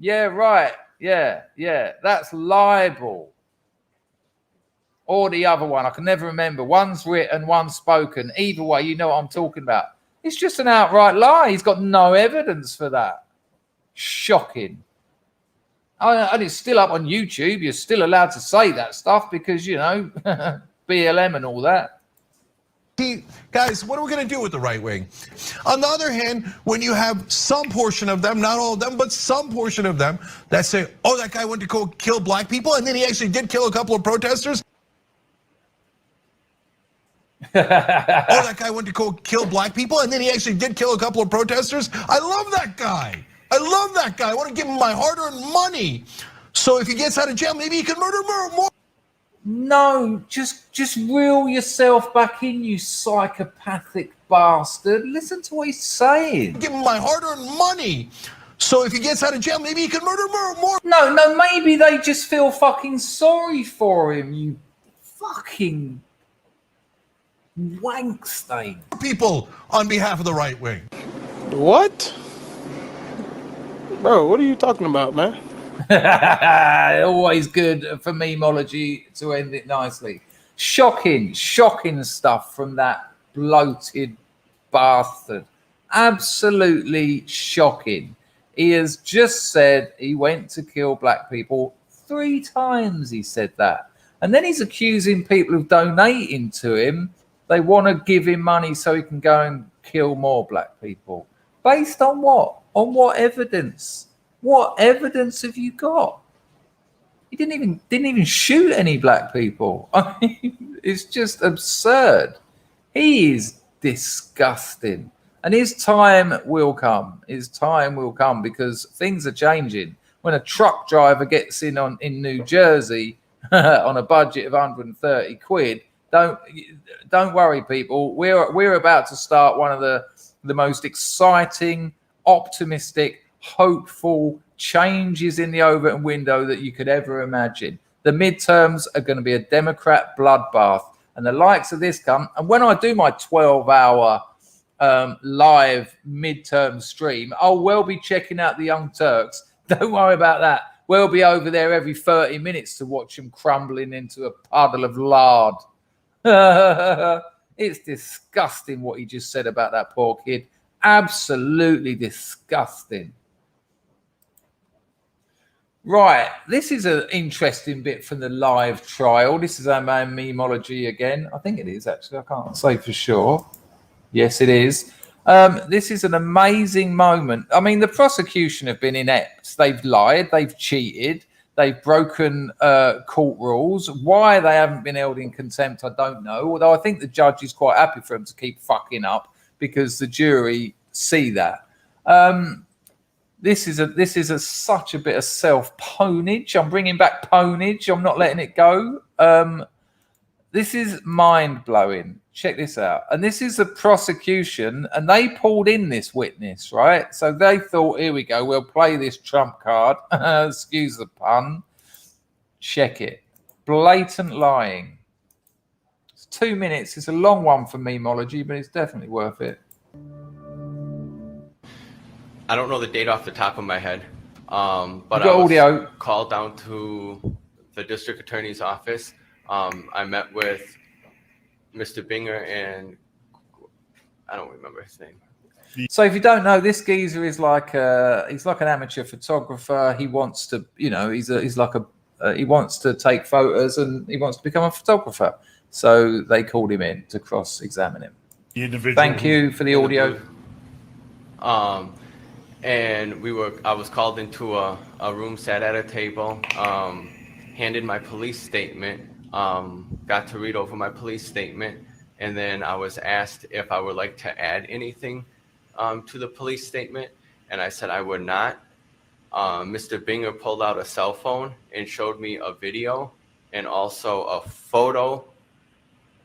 Yeah, right. Yeah. That's libel. Or the other one, I can never remember. One's written, one's spoken. Either way, you know what I'm talking about. It's just an outright lie. He's got no evidence for that. Shocking. And it's still up on YouTube. You're still allowed to say that stuff because, you know, BLM and all that. Guys, what are we going to do with the right wing? On the other hand, when you have some portion of them, not all of them, but some portion of them that say, oh, that guy went to go kill black people, and then he actually did kill a couple of protesters. Oh, that guy went to go kill black people, and then he actually did kill a couple of protesters. I love that guy. I want to give him my hard-earned money. So if he gets out of jail, maybe he can murder more. No, just reel yourself back in, you psychopathic bastard. Listen to what he's saying. Give him my hard-earned money. So if he gets out of jail, maybe he can murder more. No, maybe they just feel fucking sorry for him, you fucking wank stain. People on behalf of the right wing. What? Bro, what are you talking about, man? Always good for memeology to end it nicely. Shocking stuff from that bloated bastard. Absolutely shocking. He has just said he went to kill black people 3 times. He said that. And then he's accusing people of donating to him. They want to give him money so he can go and kill more black people. Based on what? On what evidence? What evidence have you got? He didn't even shoot any black people. I mean, it's just absurd. He is disgusting. And his time will come. His time will come because things are changing. When a truck driver gets in New Jersey on a budget of 130 quid, don't worry, people. We're about to start one of the most exciting, optimistic, hopeful changes in the Overton window that you could ever imagine. The midterms are going to be a Democrat bloodbath, and the likes of this come. And when I do my 12-hour live midterm stream, I'll well be checking out the Young Turks. Don't worry about that. We'll be over there every 30 minutes to watch them crumbling into a puddle of lard. It's disgusting what he just said about that poor kid. Absolutely disgusting. Right, this is an interesting bit from the live trial. This is our man memeology again. I think it is, actually. I can't say for sure. Yes, it is. This is an amazing moment. I mean, the prosecution have been inept. They've lied. They've cheated. They've broken court rules. Why they haven't been held in contempt, I don't know. Although I think the judge is quite happy for them to keep fucking up because the jury see that. This is such a bit of self-ponage. I'm bringing back ponage. I'm not letting it go. This is mind-blowing. Check this out. And this is the prosecution, and they pulled in this witness, right? So they thought, here we go, we'll play this trump card. Excuse the pun. Check it. Blatant lying. It's 2 minutes. It's a long one for memology, but it's definitely worth it. I don't know the date off the top of my head, but I was called down to the district attorney's office. I met with Mr. Binger and I don't remember his name. So if you don't know, this geezer is like he's like an amateur photographer. He wants to, you know, he wants to take photos and he wants to become a photographer. So they called him in to cross-examine him. The individual. Thank you for the audio. And I was called into a room, sat at a table, handed my police statement, got to read over my police statement, and then I was asked if I would like to add anything to the police statement, and I said I would not. Mr. Binger pulled out a cell phone and showed me a video and also a photo,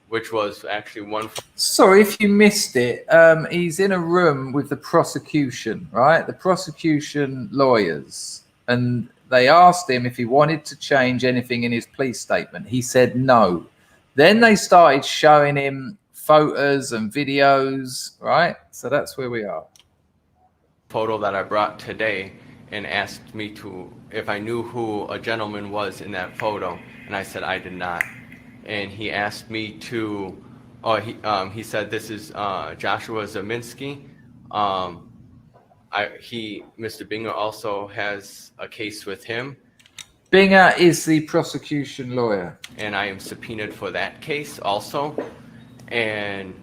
which was actually one. Sorry if you missed it. He's in a room with the prosecution, right? The prosecution lawyers. And they asked him if he wanted to change anything in his plea statement. He said no. Then they started showing him photos and videos, right? So that's where we are. Photo that I brought today and asked me if I knew who a gentleman was in that photo. And I said I did not. And he asked me to, he said, this is Joshua Zeminski. Mr. Binger also has a case with him. Binger is the prosecution lawyer. And I am subpoenaed for that case also. And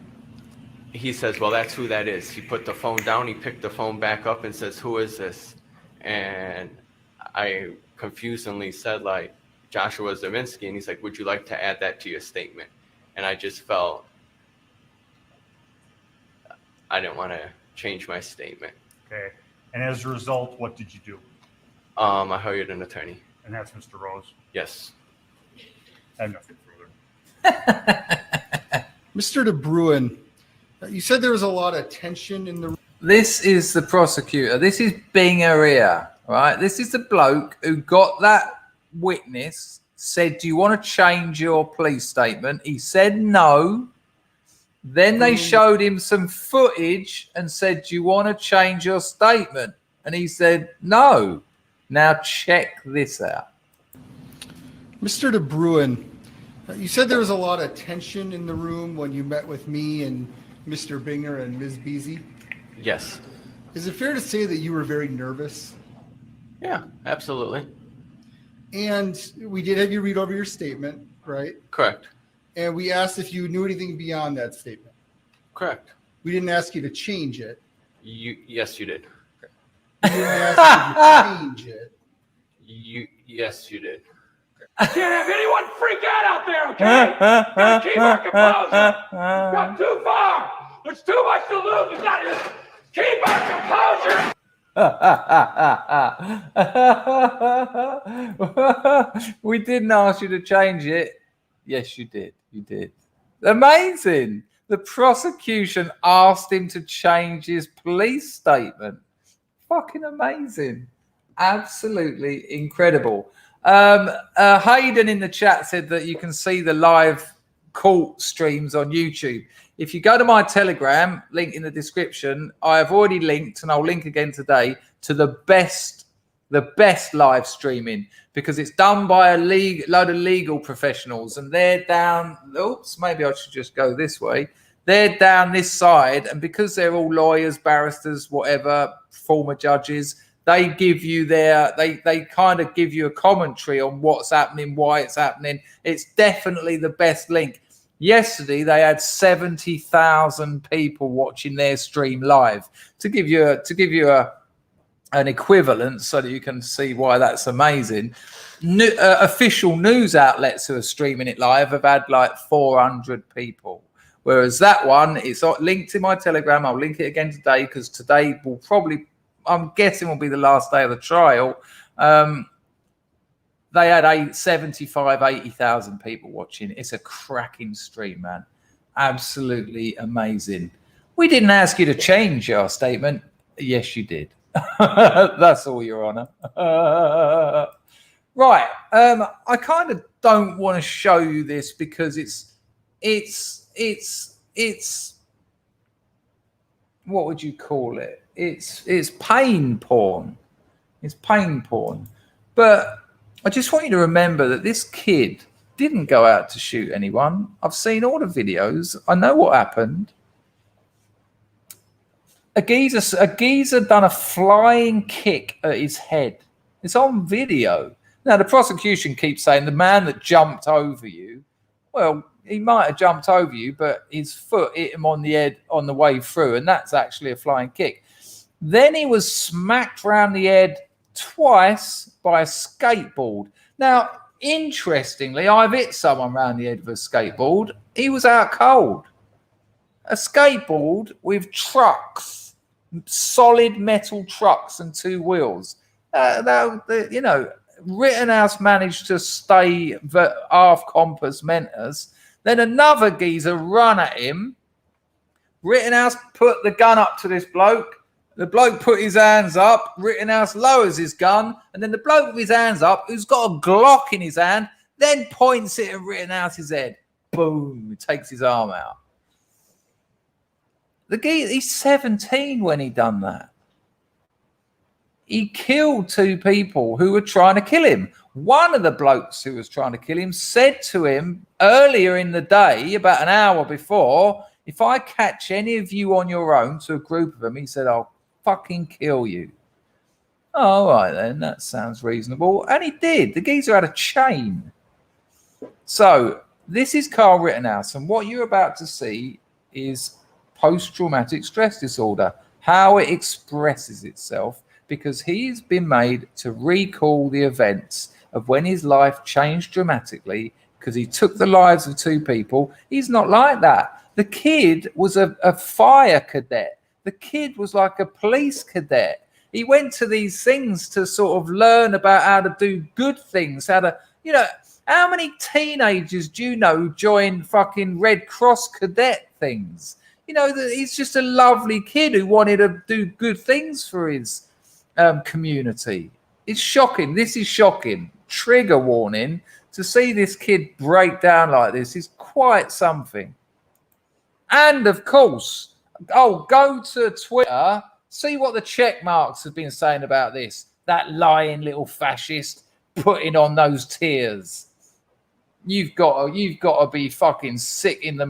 he says, well, that's who that is. He put the phone down, he picked the phone back up and says, who is this? And I confusingly said, like, Joshua Zeminski, and he's like, would you like to add that to your statement? And I just felt I didn't want to change my statement. Okay. And as a result, what did you do? I hired an attorney. And that's Mr. Rose? Yes. I have nothing further. Mr. De Bruin, you said there was a lot of tension in the... This is the prosecutor. This is Binger here, right? This is the bloke who got that witness, said, do you want to change your plea statement? He said no. Then they showed him some footage and said, do you want to change your statement? And he said no. Now check this out. Mr. De Bruin, you said there was a lot of tension in the room when you met with me and Mr. Binger and Ms. Beasy. Yes. Is it fair to say that you were very nervous? Yeah, absolutely. And we did have you read over your statement, right? Correct. And we asked if you knew anything beyond that statement. Correct. We didn't ask you to change it. Yes, you did. We didn't ask you to change it. Yes, you did. Can't have anyone freak out there, okay? Gotta keep our composure. Got too far. There's too much to lose. We gotta keep our composure. We didn't ask you to change it. Yes, you did. You did. Amazing. The prosecution asked him to change his police statement. Fucking amazing. Absolutely incredible. Hayden in the chat said that you can see the live court streams on YouTube. If you go to my Telegram, link in the description, I have already linked, and I'll link again today, to the best live streaming, because it's done by a load of legal professionals, and they're down. Oops, maybe I should just go this way. They're down this side, and because they're all lawyers, barristers, whatever, former judges, they give you they kind of give you a commentary on what's happening, why it's happening. It's definitely the best link. Yesterday, they had 70,000 people watching their stream live. To give you an equivalent, so that you can see why that's amazing. Official news outlets who are streaming it live have had like 400 people, whereas that one is linked in my Telegram. I'll link it again today, because today will probably I'm guessing will be the last day of the trial. They had 80,000 people watching. It's a cracking stream, man. Absolutely amazing. We didn't ask you to change your statement. Yes, you did. That's all, Your Honor. Right. I kind of don't want to show you this because it's what would you call it? It's pain porn. It's pain porn. But I just want you to remember that this kid didn't go out to shoot anyone. I've seen all the videos. I know what happened. A geezer done a flying kick at his head. It's on video. Now, the prosecution keeps saying the man that jumped over you, well, he might have jumped over you, but his foot hit him on the head on the way through, and that's actually a flying kick. Then he was smacked round the head twice by a skateboard. Now, interestingly, I've hit someone round the head with a skateboard. He was out cold. A skateboard with trucks, solid metal trucks and two wheels. Rittenhouse managed to stay half compass mentis. Then another geezer run at him. Rittenhouse put the gun up to this bloke. The bloke put his hands up. Rittenhouse lowers his gun. And then the bloke with his hands up, who's got a Glock in his hand, then points it at Rittenhouse's head. Boom. He takes his arm out. The geezer, he's 17 when he done that. He killed two people who were trying to kill him. One of the blokes who was trying to kill him said to him earlier in the day, about an hour before, if I catch any of you on your own, to a group of them, he said, I'll fucking kill you. Oh, all right then, that sounds reasonable. And he did. The geezer had a chain. So this is Carl Rittenhouse, and what you're about to see is post-traumatic stress disorder, how it expresses itself, because he's been made to recall the events of when his life changed dramatically because he took the lives of two people. He's not like that. The kid was a fire cadet. The kid was like a police cadet. He went to these things to sort of learn about how to do good things, how to, how many teenagers do you know join fucking Red Cross cadet things? He's just a lovely kid who wanted to do good things for his community. It's shocking. This is shocking. Trigger warning. To see this kid break down like this is quite something. And of course, go to Twitter, see what the check marks have been saying about this. That lying little fascist putting on those tears. You've got to be fucking sick in the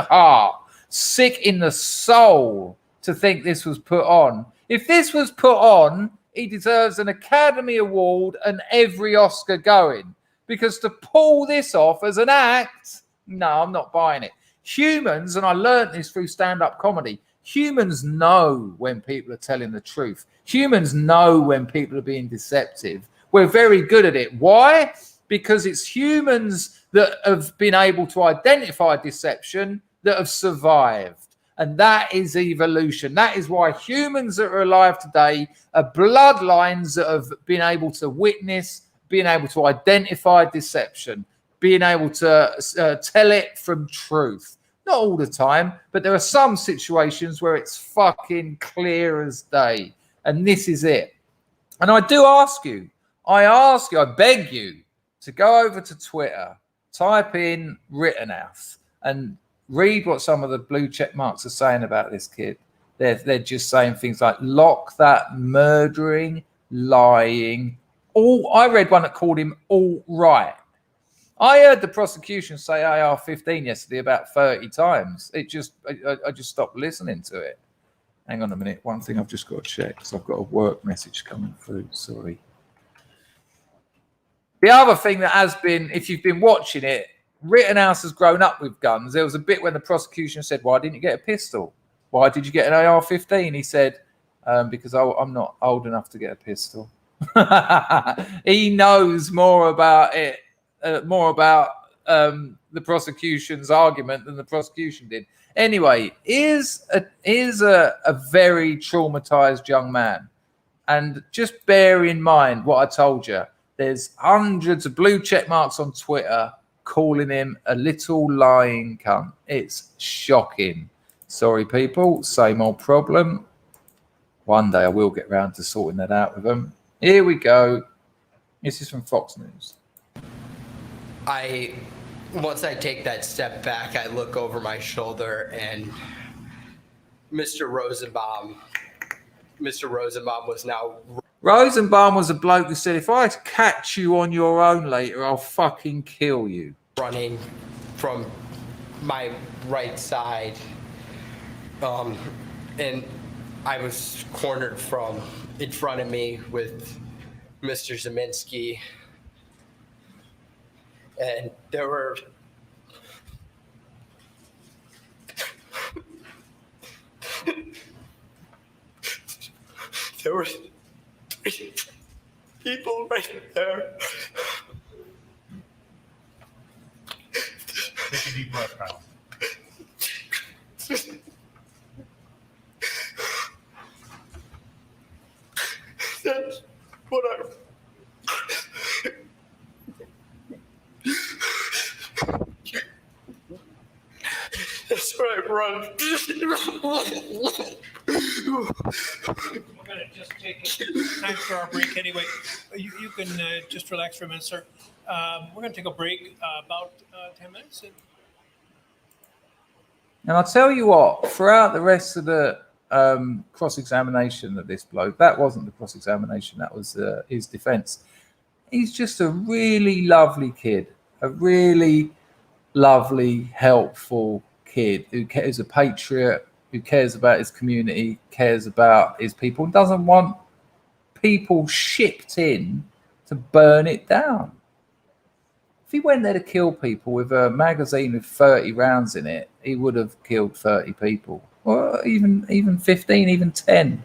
heart, sick in the soul to think this was put on. If this was put on, he deserves an Academy Award and every Oscar going. Because to pull this off as an act, no, I'm not buying it. Humans, and I learned this through stand-up comedy, humans know when people are telling the truth. Humans know when people are being deceptive. We're very good at it. Why? Because it's humans that have been able to identify deception that have survived. And that is evolution. That is why humans that are alive today are bloodlines that have been able to witness, being able to identify deception, being able to tell it from truth. Not all the time, but there are some situations where it's fucking clear as day. And this is it. And I do ask you, I beg you to go over to Twitter, type in Rittenhouse and read what some of the blue check marks are saying about this kid. They're just saying things like, lock that murdering, lying. I read one that called him all right. I heard the prosecution say AR-15 yesterday about 30 times. I just stopped listening to it. Hang on a minute. One thing I've just got to check because I've got a work message coming through. Sorry. The other thing that has been, if you've been watching it, Rittenhouse has grown up with guns. There was a bit when the prosecution said, why didn't you get a pistol? Why did you get an AR-15? He said, because I'm not old enough to get a pistol. He knows more about it, the prosecution's argument than the prosecution did. Anyway, here's a very traumatized young man. And just bear in mind what I told you. There's hundreds of blue check marks on Twitter calling him a little lying cunt. It's shocking. Sorry, people. Same old problem. One day I will get round to sorting that out with them. Here we go. This is from Fox News. Once I take that step back, I look over my shoulder and Mr. Rosenbaum was now... Rosenbaum was a bloke who said, if I catch you on your own later, I'll fucking kill you. Running from my right side. And I was cornered from in front of me with Mr. Zeminski. And there were people right there. Take a deep breath, Kyle. That's what That's where I run. We're going to just take time for our break anyway. You can just relax for a minute, sir. We're going to take a break about 10 minutes. And I'll tell you what, throughout the rest of the cross-examination of this bloke, that wasn't the cross-examination, that was his defense. He's just a really lovely kid, a really lovely, helpful kid who's a patriot, who cares about his community, cares about his people, and doesn't want people shipped in to burn it down. If he went there to kill people with a magazine with 30 rounds in it, he would have killed 30 people, or even 15, even 10.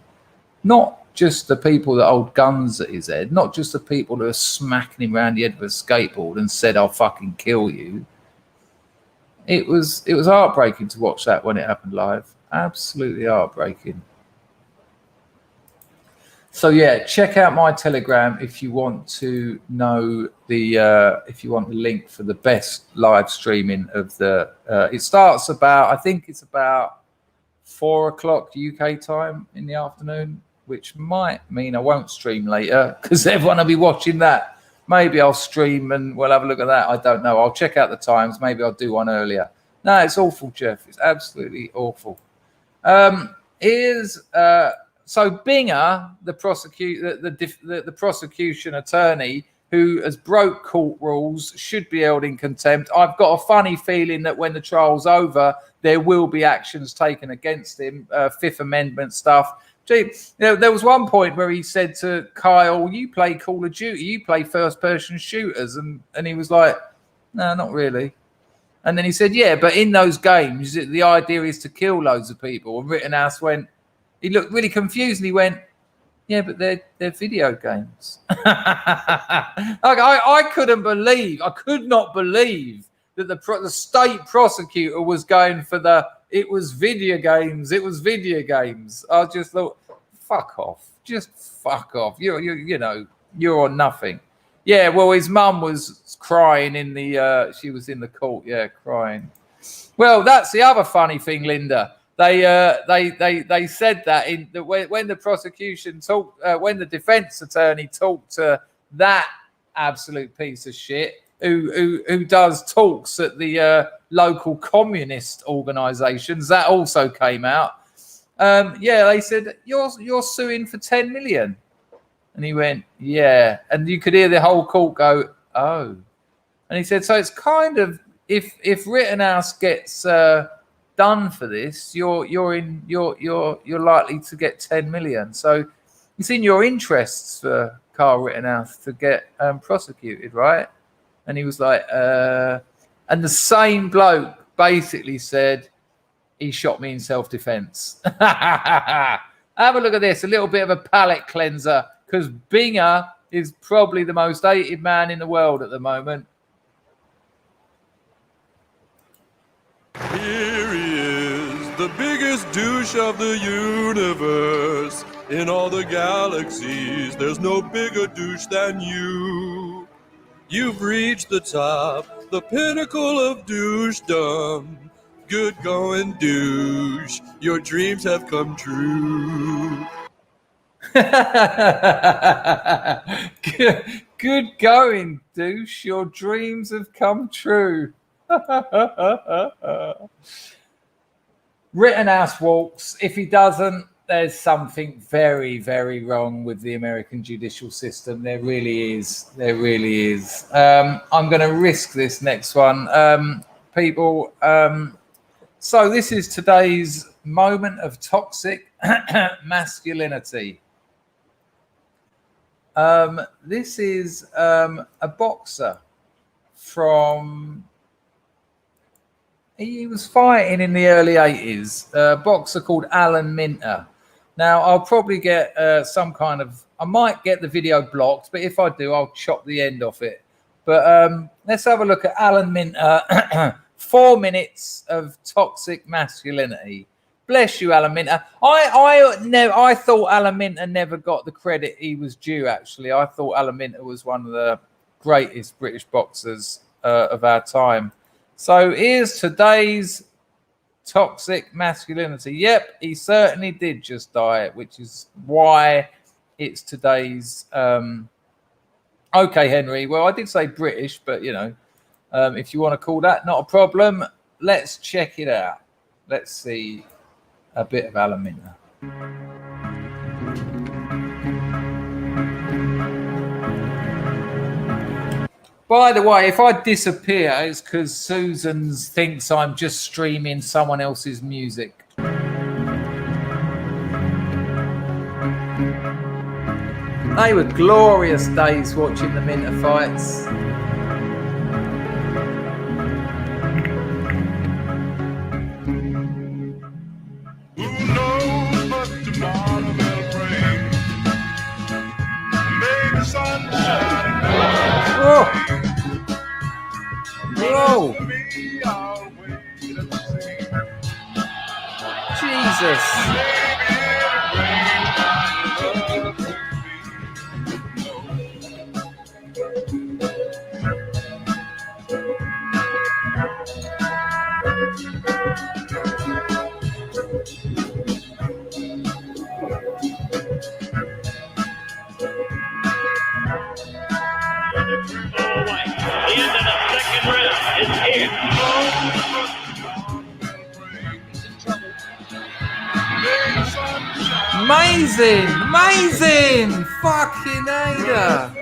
Not just the people that hold guns at his head, not just the people that are smacking him around the head with a skateboard and said, "I'll fucking kill you." It was heartbreaking to watch that when it happened live. Absolutely heartbreaking. So yeah, check out my Telegram if you want to know if you want the link for the best live streaming of the. It starts I think it's about 4 o'clock UK time in the afternoon, which might mean I won't stream later because everyone will be watching that. Maybe I'll stream and we'll have a look at that. I don't know. I'll check out the times. Maybe I'll do one earlier. No, it's awful, Jeff. It's absolutely awful. So Binger, the prosecution attorney who has broke court rules, should be held in contempt. I've got a funny feeling that when the trial's over, there will be actions taken against him, Fifth Amendment stuff. Gee, there was one point where he said to Kyle, "You play Call of Duty, you play first-person shooters," and he was like, "No, not really." And then he said, "Yeah, but in those games, the idea is to kill loads of people." And Rittenhouse he looked really confused, and he went, "Yeah, but they're video games." I could not believe that the state prosecutor was going for it was video games. It was video games. I just thought, fuck off. Just fuck off. You're on nothing. Yeah, well, his mum was crying she was in the court, yeah, crying. Well, that's the other funny thing, Linda. They said that when the prosecution talked, when the defense attorney talked to that absolute piece of shit who does talks at the local communist organizations, that also came out. They said, you're suing for 10 million. And he went, yeah. And you could hear the whole court go, oh. And he said, so it's kind of, if Rittenhouse gets done for this, you're likely to get 10 million. So it's in your interests for Kyle Rittenhouse to get prosecuted, right? And he was like, and the same bloke basically said, he shot me in self-defense. Have a look at this, a little bit of a palate cleanser, because Binger is probably the most hated man in the world at the moment. Here he is. the biggest douche of the universe. In all the galaxies, there's no bigger douche than you. You've reached the top, the pinnacle of douchedom. Good going, douche. Your dreams have come true. Good going, douche. Your dreams have come true. Rittenhouse walks. If he doesn't, there's something very, very wrong with the American judicial system. There really is. There really is. I'm going to risk this next one. People, so this is today's moment of toxic masculinity. This is a boxer from... He was fighting in the early 80s, a boxer called Alan Minter. Now, I'll probably get some kind of... I might get the video blocked, but if I do, I'll chop the end off it. But let's have a look at Alan Minter. 4 minutes of toxic masculinity. Bless you, Alan Minter. I thought Alan Minter never got the credit he was due, actually. I thought Alan Minter was one of the greatest British boxers of our time. So here's today's toxic masculinity. Yep, he certainly did just die, which is why it's today's... Okay, Henry. Well, I did say British, but, you know, if you want to call that, not a problem. Let's check it out. Let's see a bit of Alan Minter. By the way, if I disappear, it's because Susan thinks I'm just streaming someone else's music. They were glorious days watching the Minter fights. Oh. Whoa. Jesus. Amazing, amazing, fucking Ada.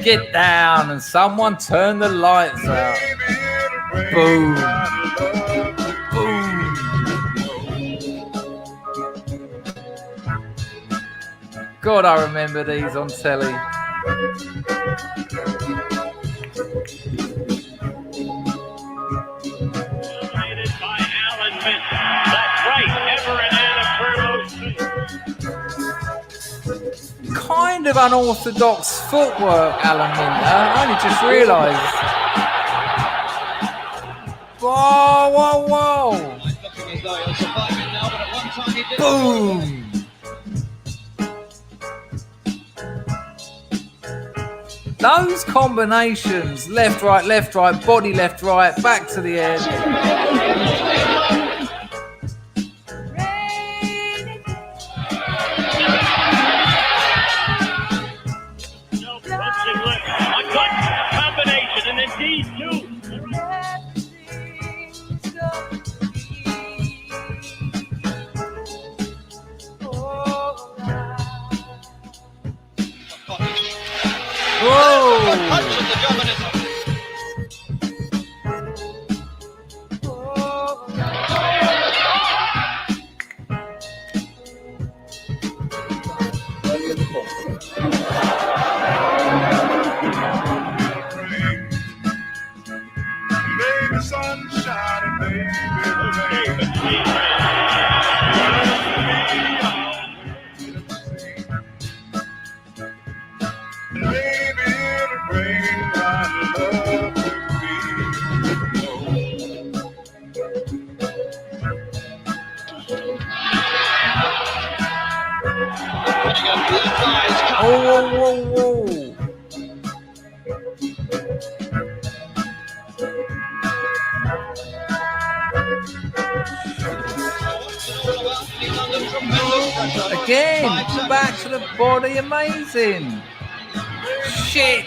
Get down and someone turn the lights out. Boom. Boom. God, I remember these on telly. Kind of unorthodox footwork, Alan Minter. I only just realised. Whoa, whoa, whoa. Boom. Those combinations, left, right, body left, right, back to the end. Oh. Again, back to the body, amazing. Shit.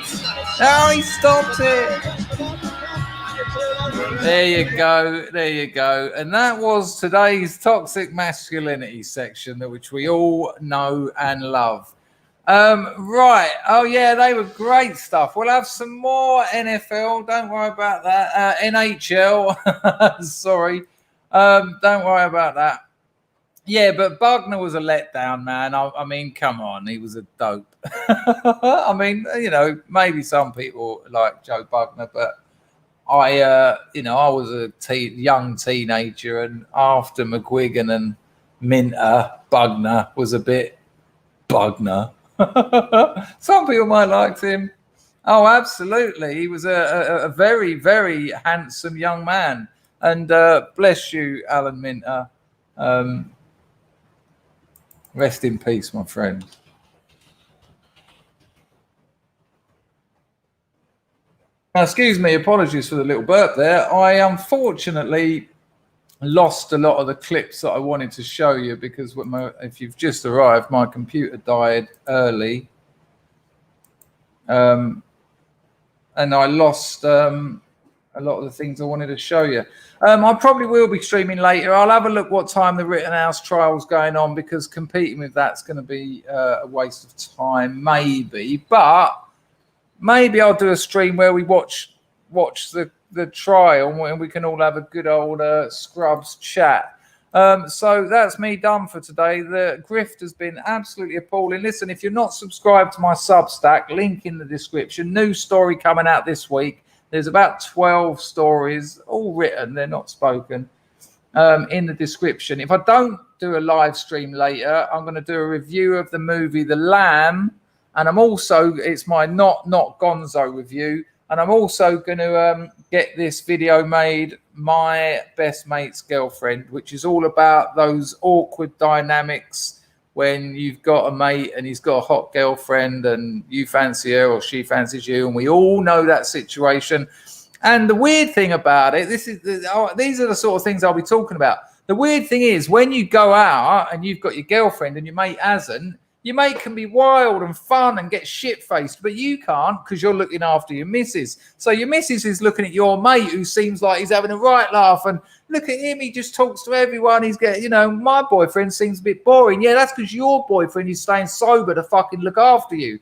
Oh, he stopped it. There you go. And that was today's toxic masculinity section, which we all know and love. Right. Oh, yeah, they were great stuff. We'll have some more NFL. Don't worry about that. NHL. Sorry. Don't worry about that. Yeah, but Bugner was a letdown, man. I mean, come on. He was a dope. I mean, you know, maybe some people like Joe Bugner, but I was a young teenager, and after McGuigan and Minter, Bugner was a bit Bugner. Some people might like him. Oh, absolutely. He was a very, very handsome young man. And bless you, Alan Minter. Rest in peace, my friend. Now, excuse me, apologies for the little burp there. I unfortunately lost a lot of the clips that I wanted to show you because if you've just arrived, my computer died early. And I lost a lot of the things I wanted to show you. I probably will be streaming later. I'll have a look what time the Rittenhouse trial's going on, because competing with that's going to be a waste of time, maybe. But maybe I'll do a stream where we watch the trial and we can all have a good old Scrubs chat. So that's me done for today. The grift has been absolutely appalling. Listen, if you're not subscribed to my Substack, link in the description. New story coming out this week. There's about 12 stories, all written, they're not spoken, in the description. If I don't do a live stream later, I'm going to do a review of the movie The Lamb, and it's my not Gonzo review, and I'm also going to get this video made, My Best Mate's Girlfriend, which is all about those awkward dynamics when you've got a mate and he's got a hot girlfriend and you fancy her or she fancies you, and we all know that situation. And the weird thing about it, these are the sort of things I'll be talking about. The weird thing is when you go out and you've got your girlfriend and your mate hasn't, your mate can be wild and fun and get shit-faced, but you can't because you're looking after your missus. So your missus is looking at your mate who seems like he's having a right laugh, and look at him, he just talks to everyone. He's getting, my boyfriend seems a bit boring. Yeah, that's because your boyfriend is staying sober to fucking look after you.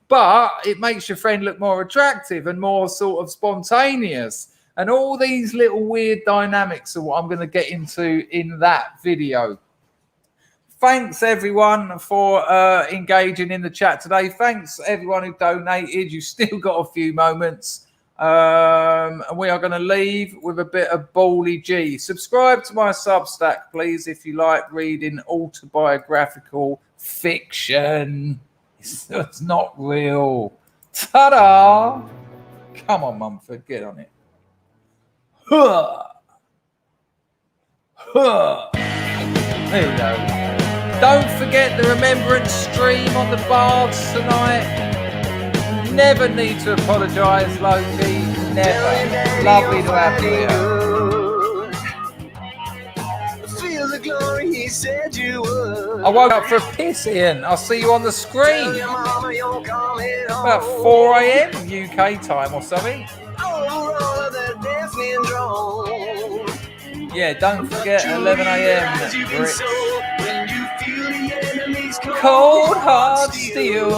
But it makes your friend look more attractive and more sort of spontaneous. And all these little weird dynamics are what I'm going to get into in that video. Thanks, everyone, for engaging in the chat today. Thanks, everyone who donated. You've still got a few moments. And we are going to leave with a bit of Bally G. Subscribe to my Substack, please, if you like reading autobiographical fiction. It's not real. Ta-da! Come on, Mumford, get on it. There you go. Don't forget the remembrance stream on the bards tonight. Never need to apologise, Loki. Never. Lovely to have you here. Feel the glory he said you would. I woke up for a piss, Ian. I'll see you on the screen. About 4 a.m. UK time or something. Yeah, don't forget 11 a.m. Brits. Cold hard steel.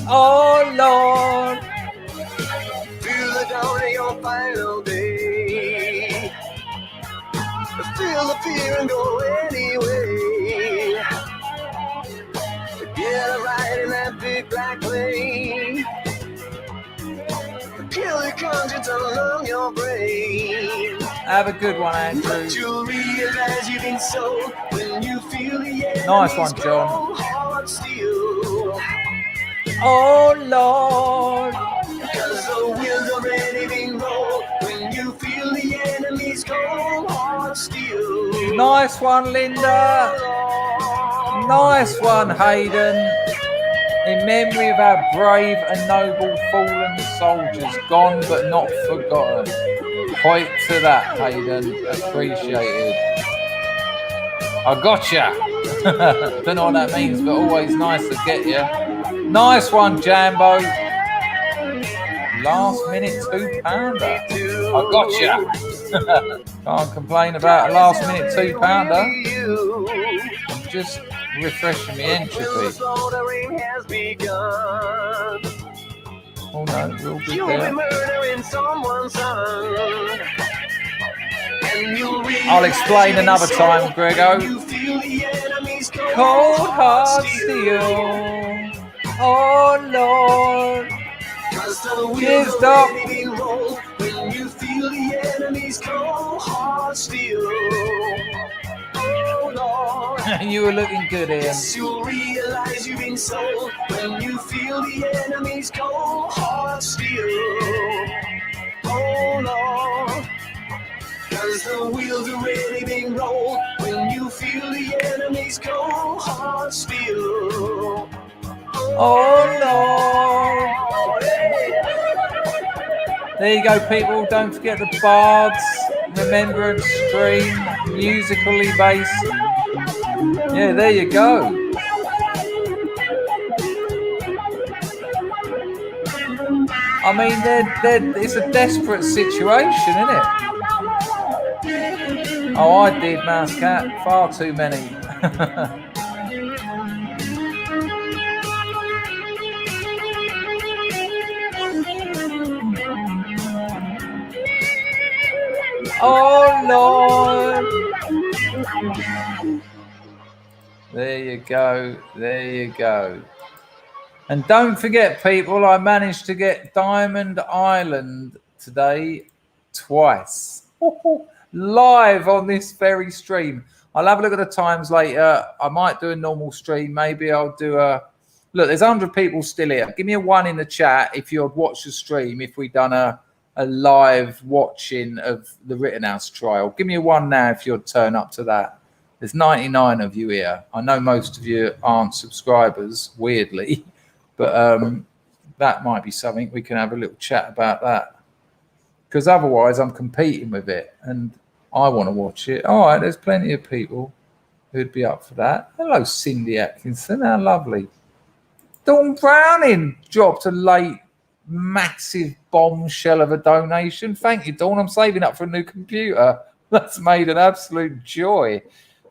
Oh Lord. Feel the dawn of your final day. Feel the fear and go anyway. Get a ride in that big black plane. Kill the conscience along your brain. Have a good one, Andrew. But you'll realize you've been sold when you feel the nice one, John. Oh Lord. Because the wheels already been rolled when you feel the enemy's cold hard steel. Nice one, Linda. Nice one, Hayden. In memory of our brave and noble fallen soldiers, gone but not forgotten. Point to that, Hayden. Appreciated. I gotcha. Don't know what that means, but always nice to get you. Nice one, Jambo. Last minute £2. I gotcha. Can't complain about a last minute £2. I'm just refreshing my entropy. Oh no, we'll be there. I'll explain another time, Grego. Cold hard steel. Oh Lord. Cheers, Doc. When you feel the enemy's cold hard steel. Oh Lord. You were looking good, Ian. Yes, you'll realize you've been sold when you feel the enemy's cold hard steel. Oh Lord. Cause the wheels are ready being rolled when you feel the enemy's cold hard steel. Oh Lord. There you go, people. Don't forget the Bards Remembrance stream, musically based. Yeah, there you go. I mean, it's a desperate situation, isn't it? Oh, I did, Mousecat. Far too many. Oh, Lord. There you go. There you go. And don't forget, people, I managed to get Diamond Island today twice. Live on this very stream. I'll have a look at the times later. I might do a normal stream. Maybe I'll do a... Look, there's 100 people still here. Give me a 1 in the chat if you'd watch the stream, if we done a live watching of the Rittenhouse trial. Give me a 1 now if you'd turn up to that. There's 99 of you here. I know most of you aren't subscribers, weirdly, but that might be something we can have a little chat about that. Because otherwise I'm competing with it and I want to watch it. All right, there's plenty of people who'd be up for that. Hello, Cindy Atkinson. How lovely. Dawn Browning dropped a late massive bombshell of a donation. Thank you, Dawn. I'm saving up for a new computer. That's made an absolute joy.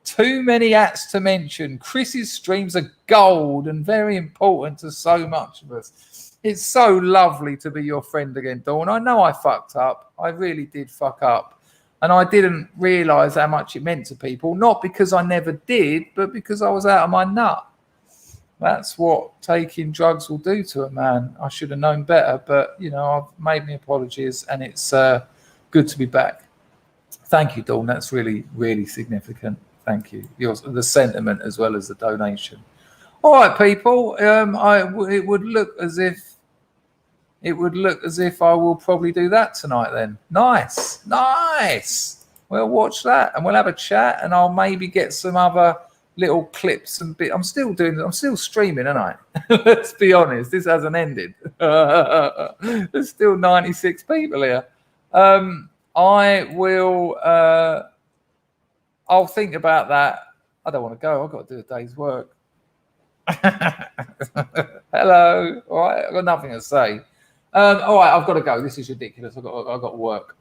Too many ats to mention. Chris's streams are gold and very important to so much of us. It's so lovely to be your friend again, Dawn. I know I fucked up. I really did fuck up. And I didn't realise how much it meant to people. Not because I never did, but because I was out of my nut. That's what taking drugs will do to a man. I should have known better, but, you know, I've made my apologies and it's good to be back. Thank you, Dawn. That's really, really significant. Thank you. The sentiment as well as the donation. All right, people. It would look as if I will probably do that tonight then. Nice. We'll watch that and we'll have a chat and I'll maybe get some other little clips and bit. I'm still streaming, aren't I? Let's be honest, this hasn't ended. There's still 96 people here. I'll think about that. I don't want to go. I've got to do a day's work. Hello. All right, I've got nothing to say. All right, I've got to go. This is ridiculous. I've got to work.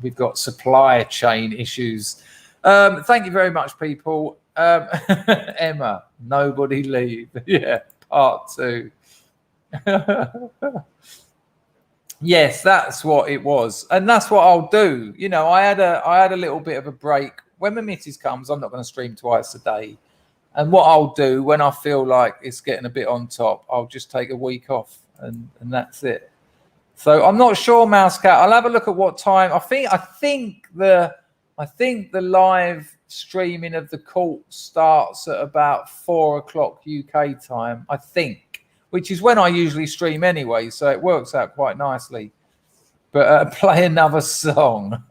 We've got supply chain issues. Thank you very much, people. Emma, nobody leave. Yeah, part 2. Yes, that's what it was, and that's what I'll do. You know, I had a little bit of a break. When my missus comes, I'm not going to stream twice a day. And what I'll do when I feel like it's getting a bit on top, I'll just take a week off, and that's it. So I'm not sure, Mousecat. I'll have a look at what time. I think the live streaming of the court starts at about 4 o'clock UK time, I think, which is when I usually stream anyway, so it works out quite nicely. But play another song.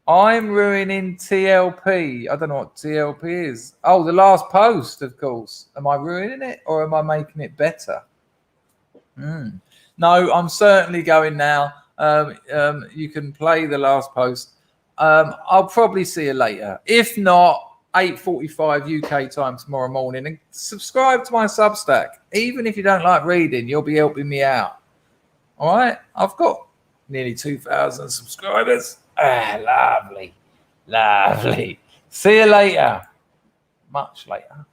I'm ruining TLP. I don't know what TLP is. Oh, the last post, of course. Am I ruining it or am I making it better? No, I'm certainly going now. You can play the last post. I'll probably see you later. If not, 8:45 UK time tomorrow morning. And subscribe to my Substack. Even if you don't like reading, you'll be helping me out. All right? I've got nearly 2,000 subscribers. Lovely. Lovely. See you later. Much later.